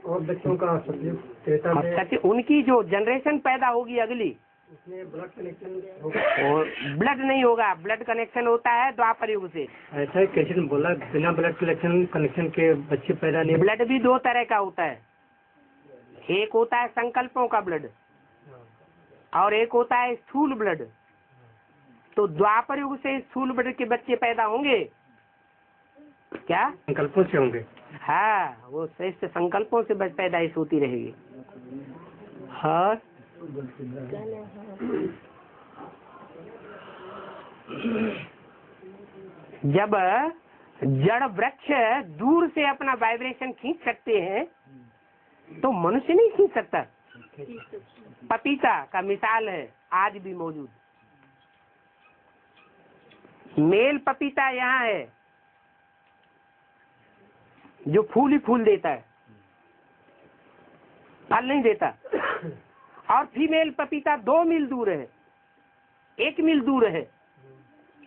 और बच्चों का सत्य उनकी जो जनरेशन पैदा होगी अगली, उसमें ब्लड कनेक्शन होगा और ब्लड नहीं होगा, ब्लड कनेक्शन होता है द्वापर युग से। ऐसा कैसे बोला, बिना ब्लड कनेक्शन के बच्चे पैदा नहीं? ब्लड भी 2 तरह का होता है, एक होता है संकल्पों का ब्लड और एक होता है स्थूल ब्लड। तो द्वापर युग से स्थूल ब्लड के बच्चे पैदा होंगे, क्या संकल्पों से होंगे? हाँ, वो श्रेष्ठ संकल्पों से पैदाइश होती रहेगी। हाँ, जब जड़ वृक्ष दूर से अपना वाइब्रेशन खींच सकते हैं तो मनुष्य नहीं खींच सकता। पपीता का मिसाल है, आज भी मौजूद। मेल पपीता यहाँ है जो फूल ही फूल देता है, फल नहीं देता। और फीमेल पपीता 2 मील दूर है, 1 मील दूर है,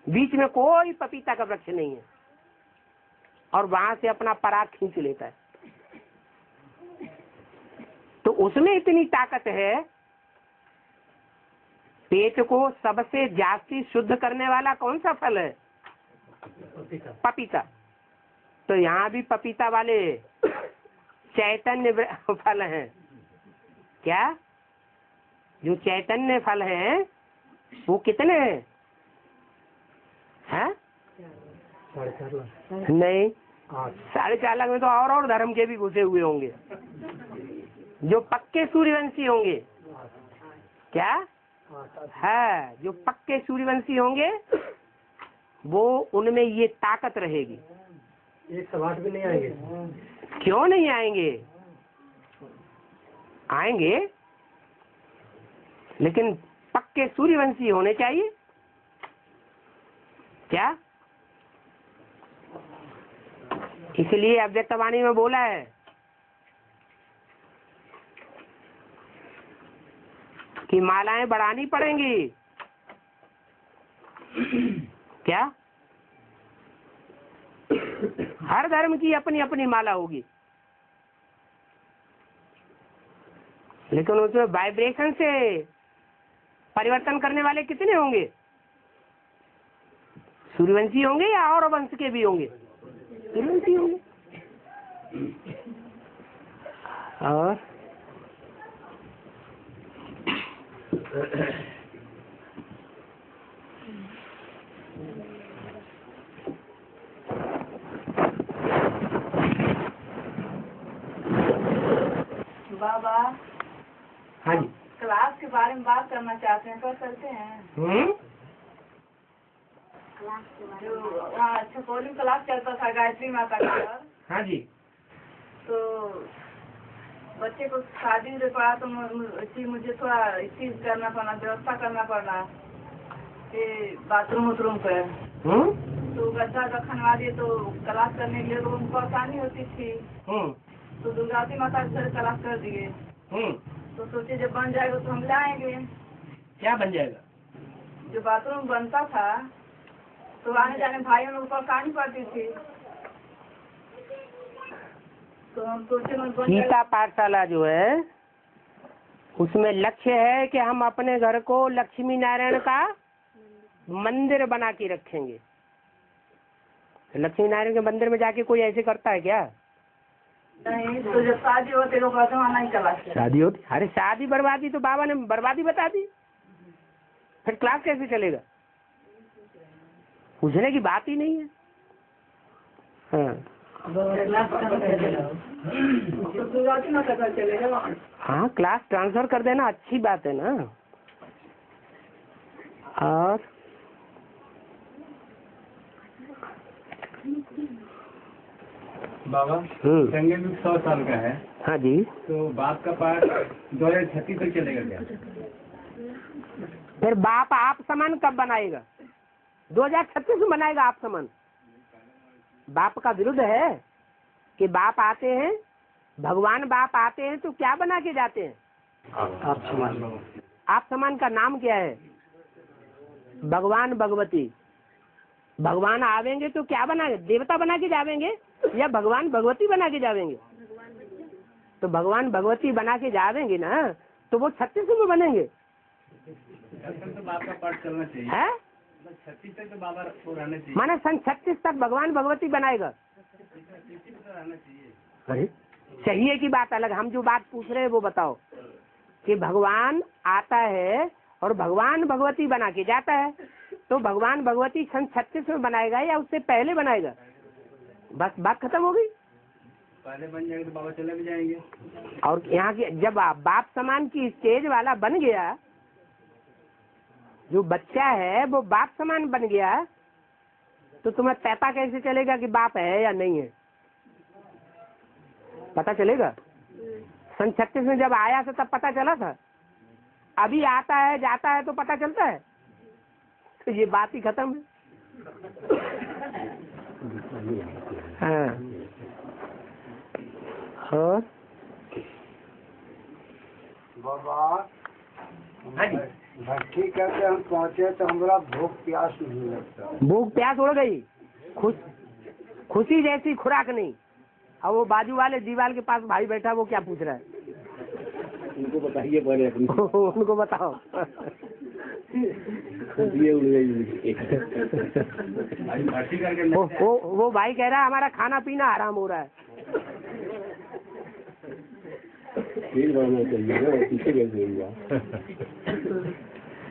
बीच में कोई पपीता का वृक्ष नहीं है, और वहां से अपना पराग खींच लेता है। तो उसमें इतनी ताकत है। पेट को सबसे जास्ती शुद्ध करने वाला कौन सा फल है? पपीता। तो यहाँ भी पपीता वाले चैतन्य फल हैं। क्या? जो चैतन्य फल हैं वो कितने हैं? हैं? 4.5 लाख नहीं, 4.5 लाख में तो और धर्म के भी घुसे हुए होंगे, जो पक्के सूर्यवंशी होंगे। क्या है? जो पक्के सूर्यवंशी होंगे वो, उनमें ये ताकत रहेगी। 108 भी नहीं आएंगे? क्यों नहीं आएंगे? आएंगे, लेकिन पक्के सूर्यवंशी होने चाहिए। क्या? इसलिए अव्यक्तवाणी में बोला है कि मालाएं बढ़ानी पड़ेंगी। क्या? हर धर्म की अपनी अपनी माला होगी, लेकिन उसमें वाइब्रेशन से परिवर्तन करने वाले कितने होंगे? सूर्यवंशी होंगे या और वंश के भी होंगे? सूर्यवंशी होंगे। और बाबा, हाँ जी, क्लास के बारे में बात करना चाहते हैं, कर सकते हैं? जो वहाँ छपौली क्लास चलता था गायत्री माता का। हाँ जी। तो बच्चे को शादी से पड़ा तो मुझे थोड़ा चीज करना पड़ा, व्यवस्था करना पड़ा कि बाथरूम उथरूम पर। तो गड्ढा का खनवा दिए तो क्लास करने के लिए तो उनको आसानी होती थी। तो दुर्गावती माता के घर क्लास कर दिए। तो सोचे जब बन जाएगा तो हम लाएंगे। क्या बन जाएगा? जो बाथरूम बनता था तो आने जाने भाइयों लोग को आसानी पड़ती थी। तो हम सोचे गीता पाठशाला जो है उसमें लक्ष्य है कि हम अपने घर को लक्ष्मी नारायण का मंदिर बना के रखेंगे। लक्ष्मी नारायण के मंदिर में जाके कोई ऐसे करता है क्या? नहीं। तो जब शादी होती लोग नहीं क्लास, शादी होती, अरे शादी बर्बादी तो बाबा ने बर्बादी बता दी, फिर क्लास कैसे चलेगा? पूछने की बात ही नहीं है। हाँ, क्लास ट्रांसफर कर देना अच्छी बात है ना। और बाबा, संगम युग 100 साल का है। हाँ जी। तो बाप का पाठ 2036 तक चलेगा क्या? फिर बाप आप समान कब बनाएगा? 2036 में बनाएगा आप समान। बाप का विरुद्ध है कि बाप आते हैं, भगवान बाप आते हैं तो क्या बना के जाते हैं? आप समान। आप समान का नाम क्या है? भगवान भगवती। भगवान आवेंगे तो क्या बना, देवता बना के जावेंगे या भगवान भगवती बना के जावेंगे? तो भगवान भगवती बना के जावेंगे ना, तो वो 36 में बनेंगे। तो बाप का पाठ चलना चाहिए है 36 तक तो बाबा को रहना चाहिए। माने सन 36 तक भगवान भगवती बनाएगा। रहना चाहिए। अरे चाहिए की बात अलग, हम जो बात पूछ रहे हैं वो बताओ कि भगवान आता है और भगवान भगवती बना के जाता है, तो भगवान भगवती सन 36 में बनाएगा या उससे पहले बनाएगा? बस बात खत्म हो गई। पहले बन जाएंगे तो बाबा चले भी जाएंगे। और यहाँ की जब बाप समान की स्टेज वाला बन गया, जो बच्चा है वो बाप समान बन गया, तो तुम्हें पता कैसे चलेगा कि बाप है या नहीं है? पता चलेगा? सन 36 में जब आया था तब पता चला था? अभी आता है जाता है तो पता चलता है? तो ये बात ही खत्म है। हाँ। और बाबा भट्टी करके हम पहुँचे तो हमारा भूख प्यास नहीं लगता। भूख प्यास उड़ गई, खुशी जैसी खुराक नहीं। और वो बाजू वाले दीवार के पास भाई बैठा, वो क्या पूछ रहा है? उनको बताइए पहले। उनको बताओ। वो भाई कह रहा है हमारा खाना पीना आराम हो रहा है। बढ़ना चाहिए ना, पीछे कैसे होगा?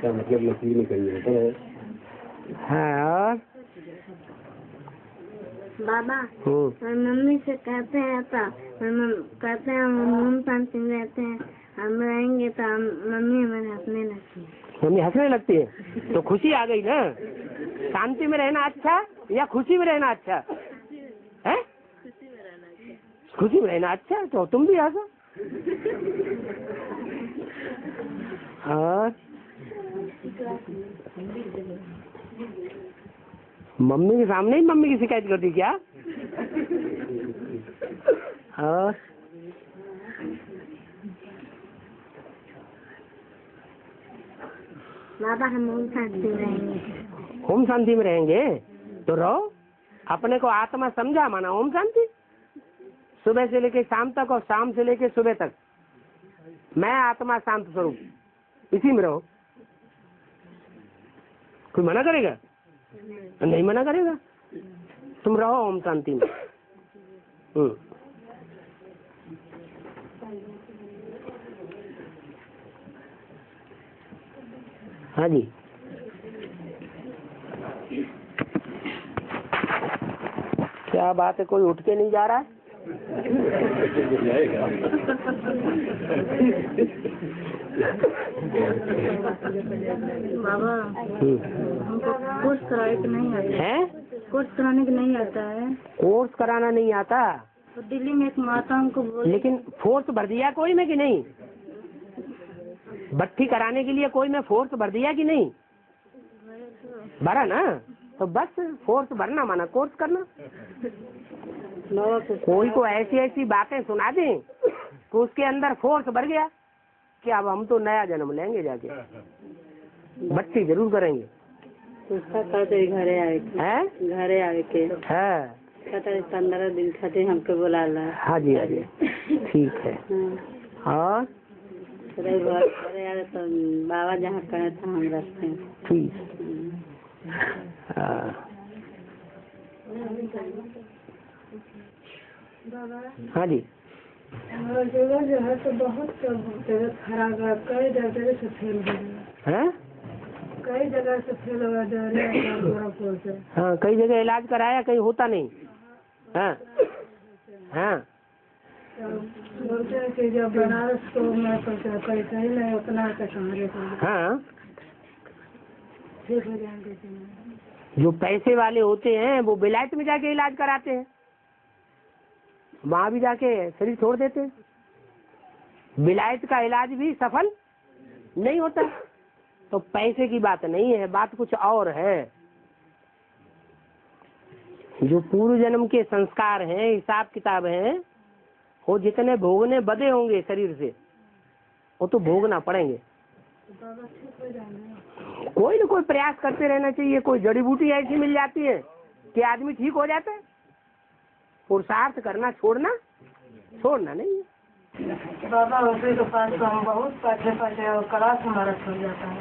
क्या मतलब लकड़ी में करनी होता है। हाँ। बाबा मम्मी से कहते हैं तो कहते हैं हम शांति में रहते हैं, हम रहेंगे तो मम्मी हमारे हंसने लगती है। मम्मी हंसने लगती है तो खुशी आ गई ना। शांति में रहना अच्छा या खुशी में रहना अच्छा है? खुशी में रहना अच्छा, तो तुम भी हंसो। और मम्मी के सामने ही मम्मी की शिकायत करती क्या? और बाबा हम ओम शांति में रहेंगे। ओम शांति में रहेंगे तो रहो। अपने को आत्मा समझा माना ओम शांति। सुबह से लेके शाम तक और शाम से लेके सुबह तक मैं आत्मा शांत स्वरूप, इसी में रहो। कोई मना करेगा? नहीं मना करेगा। तुम रहो ओम शांति में। हाँ जी। क्या बात है, कोई उठ के नहीं जा रहा है? बाबा हमको कोर्स कराने को नहीं आता है। कोर्स कराने को नहीं आता है। कोर्स कराना नहीं आता तो दिल्ली में एक माता हमको बोली। लेकिन फोर्स भर दिया कोई में कि नहीं? भट्टी कराने के लिए कोई में फोर्स भर दिया कि नहीं? भरा ना, तो बस फोर्स भरना माना कोर्स करना। कोई को ऐसी ऐसी बातें सुना दें तो उसके अंदर फोर्स भर गया कि अब हम तो नया जन्म लेंगे, जाके भट्टी जरूर करेंगे। उसका कहते घरे आए के है 15 दिन खाते हमको बुला ला। हाँ जी हाँ जी ठीक है। और घरे आए तो बाबा जहाँ कहे था हम रखते हैं। ठीक। हाँ जी। हमारा जगह जो है तो बहुत जगह खराब है, कई जगह से फेल है, कई जगह से फेल हुआ जा रहा है। हाँ कई जगह इलाज कराया, कहीं होता नहीं। हाँ हाँ बोलते हैं कि जब बनारस को मैं पैसा ही नहीं उतना हमारे हाँ। ठीक हो जाएंगे। जो पैसे वाले होते हैं वो विलायत में जाके इलाज कराते हैं, वहाँ भी जाके शरीर छोड़ देते हैं। विलायत का इलाज भी सफल नहीं होता। तो पैसे की बात नहीं है, बात कुछ और है। जो पूर्व जन्म के संस्कार हैं, हिसाब किताब हैं, वो जितने भोगने बदे होंगे शरीर से वो तो भोगना पड़ेंगे। कोई न कोई प्रयास करते रहना चाहिए। कोई जड़ी बूटी ऐसी मिल जाती है कि आदमी ठीक हो जाता है। पुरुषार्थ करना छोड़ना नहीं है। बाबा उसी के पास तो हम बहुत पढ़े और क्लास हमारा छूट जाता है।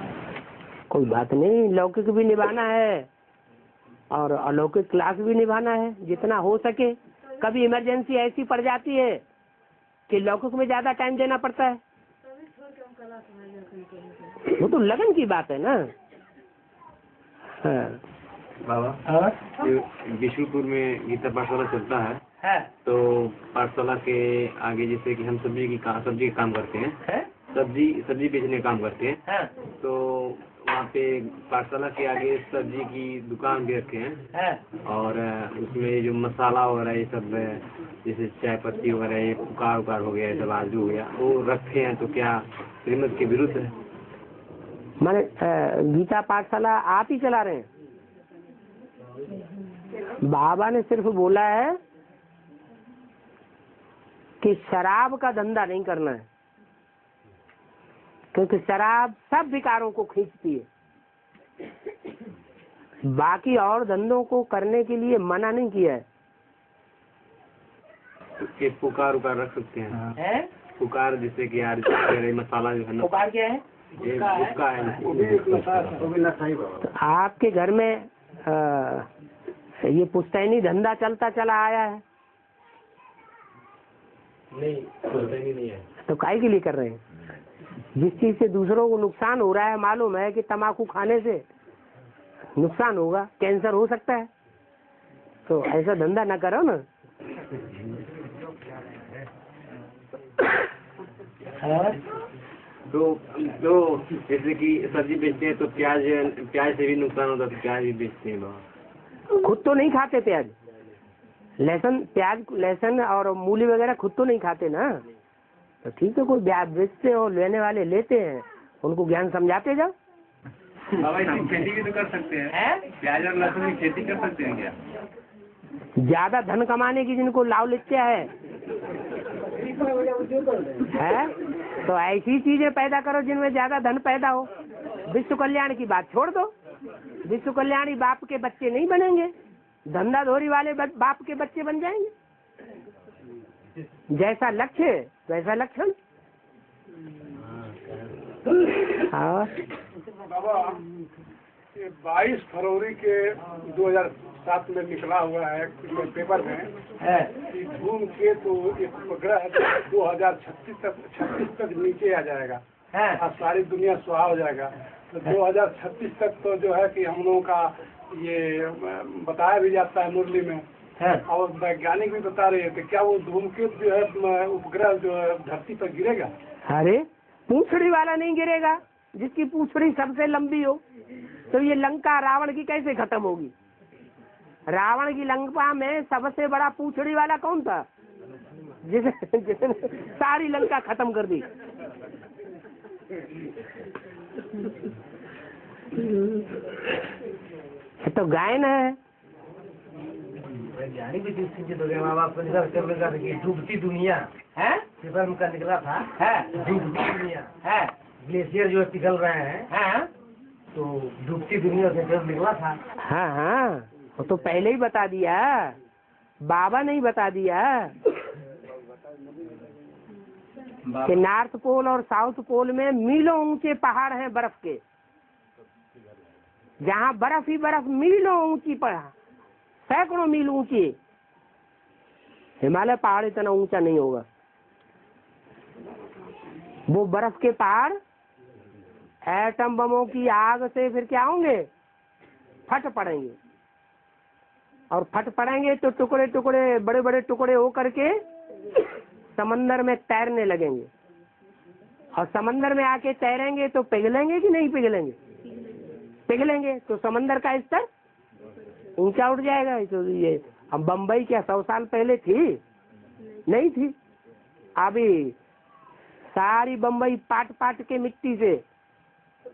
कोई बात नहीं, लौकिक भी निभाना है और अलौकिक क्लास भी निभाना है जितना हो सके। कभी इमरजेंसी ऐसी पड़ जाती है कि लौकिक में ज्यादा टाइम देना पड़ता है, वो तो लगन की बात है ना। हाँ। बाबा विष्णुपुर में गीता पाठशाला चलता है, तो पाठशाला के आगे जैसे कि हम सब्जी का काम करते हैं, सब्जी बेचने का काम करते हैं, तो वहाँ पे पाठशाला के आगे सब्जी की दुकान भी रखे हैं और उसमें जो मसाला वगैरह ये सब जैसे चाय पत्ती वगैरह ये पुकार हो गया, ये सब आलू हो गया, वो रखे हैं, तो क्या श्रीमत के विरुद्ध है? माने गीता पाठशाला आप ही चला रहे हैं? बाबा ने सिर्फ बोला है कि शराब का धंधा नहीं करना है, क्योंकि शराब सब विकारों को खींचती है। बाकी और धंधों को करने के लिए मना नहीं किया है। कि पुकार रख सकते हैं, पुकार जिससे कि यार मसाला जो है ना, पुकार क्या है? ये उसका है, तो आपके घर में ये पुश्तैनी धंधा चलता चला आया है? नहीं है। तो काहे के लिए कर रहे हैं? जिस चीज से दूसरों को नुकसान हो रहा है, मालूम है कि तम्बाकू खाने से नुकसान होगा, कैंसर हो सकता है, तो ऐसा धंधा ना करो ना। तो जैसे कि सब्जी बेचते हैं तो प्याज से भी नुकसान होता है, तो प्याज भी बेचते हैं बाबा। खुद तो नहीं खाते प्याज, लहसुन और मूली वगैरह खुद तो नहीं खाते ना। तो ठीक है, कोई बेचते हो, लेने वाले लेते हैं, उनको ज्ञान समझाते जाओ। बाबा इसकी खेती भी तो कर सकते हैं, प्याज और लहसुन की खेती कर सकते हैं क्या? ज्यादा धन कमाने की जिनको लालचा है, तो ऐसी चीजें पैदा करो जिनमें ज्यादा धन पैदा हो। विश्व कल्याण की बात छोड़ दो, विश्व कल्याणी बाप के बच्चे नहीं बनेंगे, धंधाधोरी वाले बाप के बच्चे बन जाएंगे। जैसा लक्ष्य वैसा लक्षण। हाँ बाबा, ये 22 फरवरी के 2007 में निकला हुआ है पेपर में कि धूमकेतु एक उपग्रह 2036 तक नीचे आ जाएगा और सारी दुनिया सुहा हो जाएगा। तो 2036 तक तो जो है कि हम लोगों का ये बताया भी जाता है मुरली में, और वैज्ञानिक भी बता रहे हैं। तो क्या वो धूमकेतु जो है उपग्रह जो है धरती पर गिरेगा? अरे पूंछड़ी वाला नहीं गिरेगा, जिसकी पूंछड़ी सबसे लंबी हो। तो ये लंका रावण की कैसे खत्म होगी? रावण की लंका में सबसे बड़ा पूंछड़ी वाला कौन था, जिसने सारी लंका खत्म कर दी? तो गायन है। वैज्ञानिक भी चिंतित हो गया। माँ बाप को डूबती दुनिया है, पेपर में निकला था है, डूबती दुनिया है, ग्लेशियर जो पिघल रहे हैं, तो डूबती दुनिया से पेपर निकला था। हाँ हाँ, वो तो पहले ही बता दिया, बाबा नहीं बता दिया कि नॉर्थ पोल और साउथ पोल में मीलों ऊंचे पहाड़ हैं बर्फ के, जहाँ बर्फ ही बर्फ, मीलों ऊंची पहाड़, सैकड़ों मील ऊंची। हिमालय पहाड़ इतना ऊंचा नहीं होगा। वो बर्फ के पहाड़ एटम बमों की आग से फिर क्या होंगे? फट पड़ेंगे, और फट पड़ेंगे तो टुकड़े टुकड़े, बड़े बड़े टुकड़े हो करके समंदर में तैरने लगेंगे। और समंदर में आके तैरेंगे तो पिघलेंगे कि नहीं पिघलेंगे? पिघलेंगे, तो समंदर का स्तर ऊंचा उठ जाएगा। तो ये अब बम्बई क्या 100 साल पहले थी? नहीं थी। अभी सारी बम्बई पाट पाट के मिट्टी से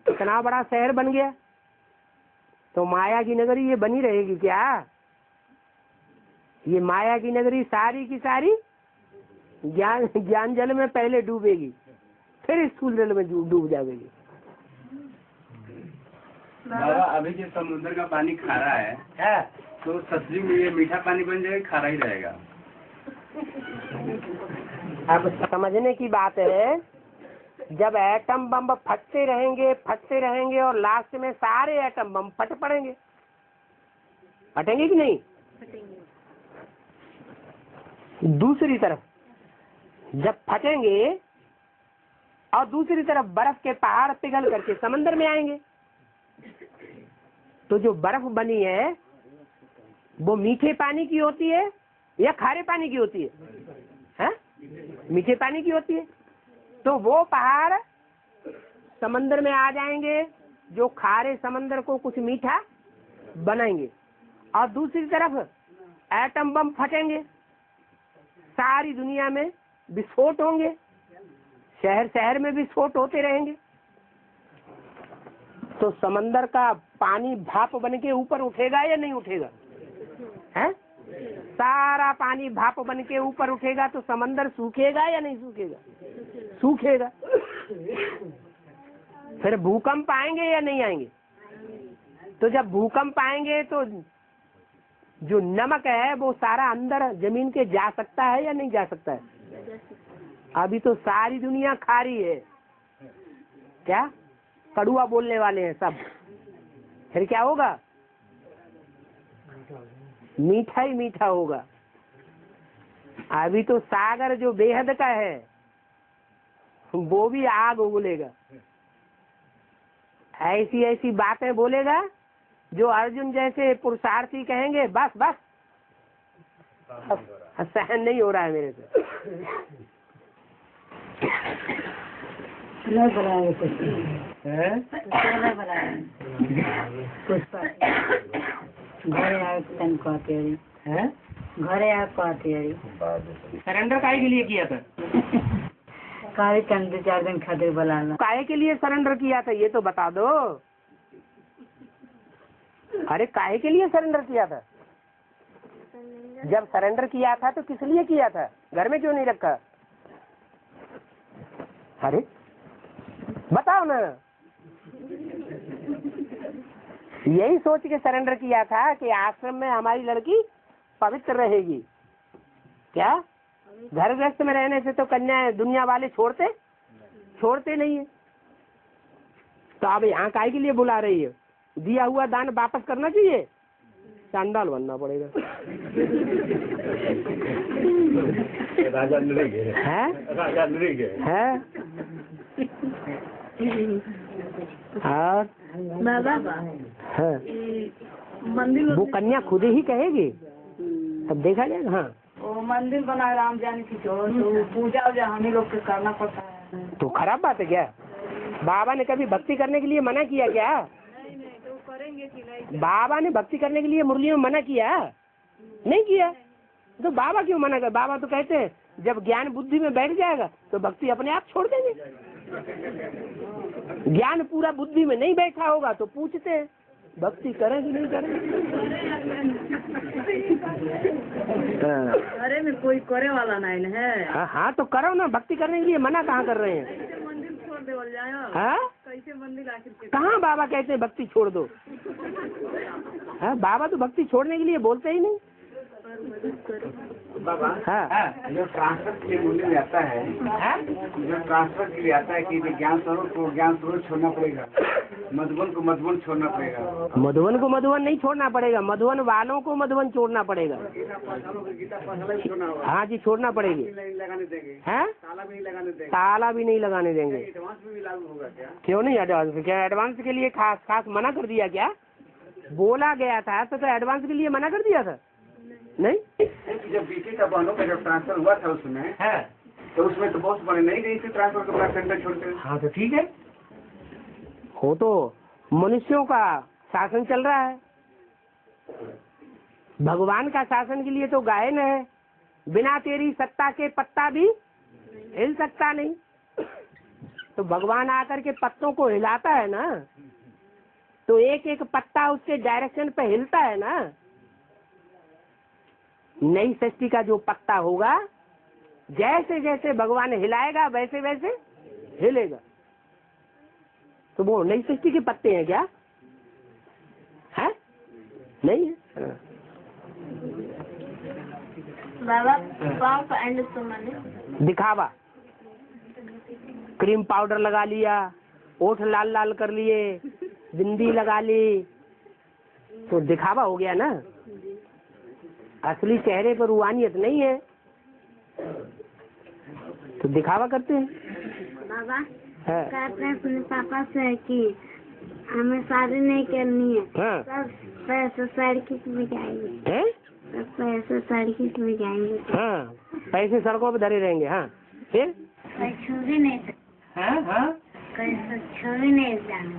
इतना बड़ा शहर बन गया। तो माया की नगरी ये बनी रहेगी क्या? ये माया की नगरी सारी की सारी ज्ञान जल में पहले डूबेगी, फिर स्थूल जल में डूब जाएगी। बाबा अभी जो समुद्र का पानी खारा है, तो सब्जी में ये मीठा पानी बन जाएगा, खारा ही रहेगा? अब समझने की बात है, जब एटम बम फटते रहेंगे और लास्ट में सारे एटम बम फट पड़ेंगे। फटेंगे कि नहीं? दूसरी तरफ जब फटेंगे और दूसरी तरफ बर्फ के पहाड़ पिघल करके समंदर में आएंगे, तो जो बर्फ बनी है वो मीठे पानी की होती है या खारे पानी की होती है? हैं? मीठे पानी की होती है। तो वो पहाड़ समंदर में आ जाएंगे जो खारे समंदर को कुछ मीठा बनाएंगे, और दूसरी तरफ एटम बम फटेंगे, सारी दुनिया में विस्फोट होंगे, शहर शहर में विस्फोट होते रहेंगे। तो समंदर का पानी भाप बन के ऊपर उठेगा या नहीं उठेगा? है? सारा पानी भाप बन के ऊपर उठेगा तो समंदर सूखेगा या नहीं सूखेगा? सूखेगा। फिर भूकंप आएंगे या नहीं आएंगे? तो जब भूकंप आएंगे तो जो नमक है वो सारा अंदर जमीन के जा सकता है या नहीं जा सकता है? अभी तो सारी दुनिया खारी है, क्या कड़ुआ बोलने वाले हैं सब। फिर क्या होगा? मीठा ही मीठा होगा। अभी तो सागर जो बेहद का है वो भी आग उगलेगा, ऐसी ऐसी बातें बोलेगा जो अर्जुन जैसे पुरुषार्थी कहेंगे बस बस सहन नहीं हो रहा है मेरे से। नहीं बनाएंगे कुछ नहीं बनाएंगे। घरे आए तन कहते हैं, घरे आए कहते हैं सरेंडर काहे के लिए किया था? काहे तन 2-4 दिन खातिर बुलाना। काहे के लिए सरेंडर किया था ये तो बता दो। अरे काहे के लिए सरेंडर किया था? जब सरेंडर किया था तो किस लिए किया था? घर में क्यों नहीं रखा? अरे बताओ ना। यही सोच के सरेंडर किया था कि आश्रम में हमारी लड़की पवित्र रहेगी। क्या घर गृहस्थ में रहने से तो कन्या दुनिया वाले छोड़ते नहीं है। तो अब यहाँ काहे के लिए बुला रही है? दिया हुआ दान वापस करना चाहिए, चांडाल बनना पड़ेगा। राजा नृग है, राजा नृग है। और बाबा हाँ, मंदिर वो कन्या खुद ही कहेगी, तब देखा जाएगा। हाँ, वो मंदिर बना राम जाने की तो पूजा वूजा हम ही लोग को करना पड़ता है। तो खराब बात है क्या? बाबा ने कभी भक्ति करने के लिए मना किया क्या? तो करेंगे कि नहीं? बाबा ने भक्ति करने के लिए मुरली में मना किया? नहीं किया। तो बाबा क्यों मना कर? बाबा तो कहते हैं जब ज्ञान बुद्धि में बैठ जाएगा तो भक्ति अपने आप छोड़ देंगे। ज्ञान पूरा बुद्धि में नहीं बैठा होगा तो पूछते हैं भक्ति करें कि नहीं करें। घरे में कोई करे वाला नहीं है। हाँ तो करो ना, भक्ति करने के लिए मना कहाँ कर रहे हैं? मंदिर छोड़ दे जाए। हाँ, कैसे मंदिर आखिर कहाँ बाबा कहते हैं भक्ति छोड़ दो? हाँ, बाबा तो भक्ति छोड़ने के लिए बोलते ही नहीं। बाबा हाँ, जो ट्रांसफर के लिए मूल्य में आता है, जो ट्रांसफर के लिए आता है कि ज्ञान स्वरूप को ज्ञान स्वरूप छोड़ना पड़ेगा, मधुबन को मधुबन छोड़ना पड़ेगा। मधुबन को मधुबन नहीं छोड़ना पड़ेगा, मधुबन वालों को मधुबन छोड़ना पड़ेगा। हाँ जी, छोड़ना पड़ेगी। लगाने देंगे, हैं? ताला भी नहीं लगाने देंगे, ताला भी नहीं लगाने देंगे। एडवांस में भी लागू होगा क्या? क्यों नहीं एडवांस? क्या एडवांस के लिए खास मना कर दिया क्या? बोला गया था तो एडवांस के लिए मना कर दिया था? नहीं। जब बीके का बहनों का जब ट्रांसफर हुआ था उसमें है तो उसमें तो बहुत बने नहीं गई थी ट्रांसफर के बाद सेंटर छोड़ते। हाँ तो ठीक है, वो तो मनुष्यों का शासन चल रहा है। भगवान का शासन के लिए तो गायन है, बिना तेरी सत्ता के पत्ता भी हिल सकता नहीं। तो भगवान आकर के पत्तों को हिलाता है ना, तो एक एक पत्ता उसके डायरेक्शन पे हिलता है ना। नई सृष्टि का जो पत्ता होगा, जैसे जैसे भगवान हिलाएगा वैसे वैसे हिलेगा। तो वो नई सृष्टि के पत्ते हैं क्या? है? नहीं है। बाबा पंप एंड सुमन दिखावा, क्रीम पाउडर लगा लिया, ओठ लाल लाल कर लिए, बिंदी लगा ली, तो दिखावा हो गया ना। असली चेहरे पर रूहानियत नहीं है, तो दिखावा करते हैं। बाबा हाँ। कहते हैं अपने पापा से कि हमें शादी नहीं करनी है। हाँ। सब पैसे सड़क में जाएंगे। हैं? सब पैसे सड़क में जाएंगे। हाँ, पैसे सड़कों पे धरे रहेंगे। हाँ, फिर छुरी नहीं हाँ हाँ कैसे छवि नहीं जाने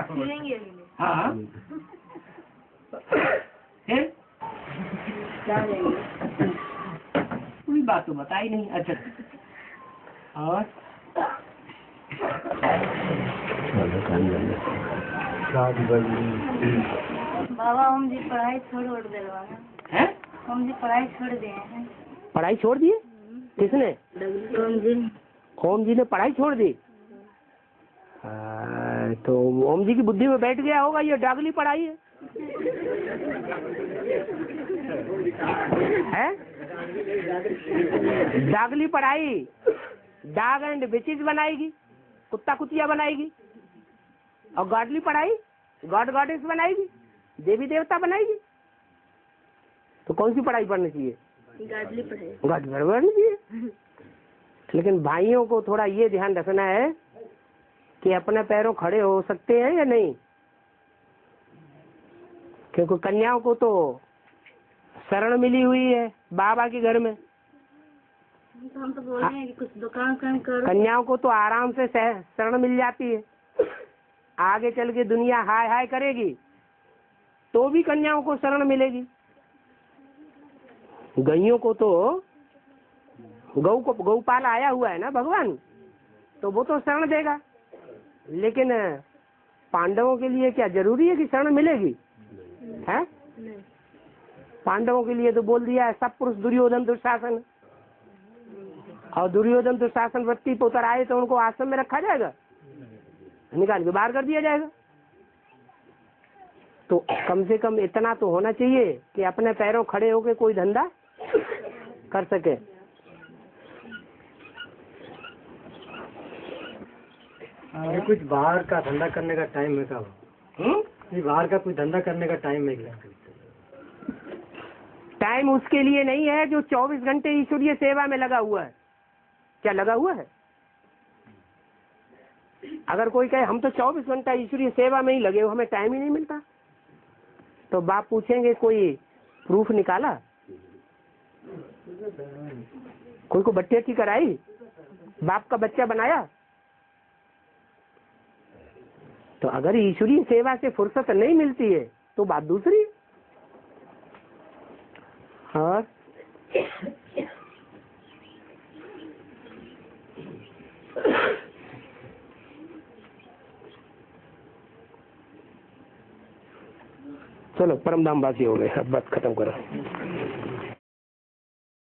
छुएंगे हाँ फिर कोई बात तो बताई नहीं। अच्छा और बाबा हम जी पढ़ाई छोड़ दिलवा हैं? हम जी पढ़ाई छोड़ दिए हैं। पढ़ाई छोड़ दिए? किसने? ओम जी ने पढ़ाई छोड़ दी। तो ओम जी की बुद्धि में बैठ गया होगा ये डागली पढ़ाई है? डागली पढ़ाई डाग एंड बिचेस बनाएगी, कुत्ता कुतिया बनाएगी। और गॉडली पढ़ाई गॉड गॉडेस बनाएगी, देवी देवता बनाएगी। तो कौन सी पढ़ाई पढ़नी चाहिए? गाडली पढ़ाई। गॉड पढ़नी चाहिए। लेकिन भाइयों को थोड़ा ये ध्यान रखना है कि अपने पैरों खड़े हो सकते हैं या नहीं, क्योंकि कन्याओं को तो शरण मिली हुई है बाबा के घर में। तो हम तो बोल रहे हैं कि कुछ दुकान करो। कन्याओं को तो आराम से शरण मिल जाती है। आगे चल के दुनिया हाय हाय करेगी तो भी कन्याओं को शरण मिलेगी। गैयों को तो गौपाल आया हुआ है ना भगवान, तो वो तो शरण देगा। लेकिन पांडवों के लिए क्या जरूरी है कि शरण मिलेगी? है पांडवों के लिए तो बोल दिया है सब पुरुष दुर्योधन दुशासन, और दुर्योधन दुशासन वृत्ति पर उतर आए तो उनको आश्रम में रखा जाएगा, निकाल के बाहर कर दिया जाएगा। तो कम से कम इतना तो होना चाहिए कि अपने पैरों खड़े होके कोई धंधा कर सके। कुछ बाहर का धंधा करने का टाइम है कब? बाहर का कोई धंधा करने का टाइम है क्या? टाइम उसके लिए नहीं है जो 24 घंटे ईश्वरीय सेवा में लगा हुआ है। क्या लगा हुआ है? अगर कोई कहे हम तो 24 घंटा ईश्वरीय सेवा में ही लगे हो, हमें टाइम ही नहीं मिलता, तो बाप पूछेंगे कोई प्रूफ निकाला? कोई को बच्चे की कराई? बाप का बच्चा बनाया? तो अगर ईश्वरीय सेवा से फुर्सत नहीं मिलती है तो बात दूसरी। और चलो परमधाम वासी हो गए, अब बात खत्म करो।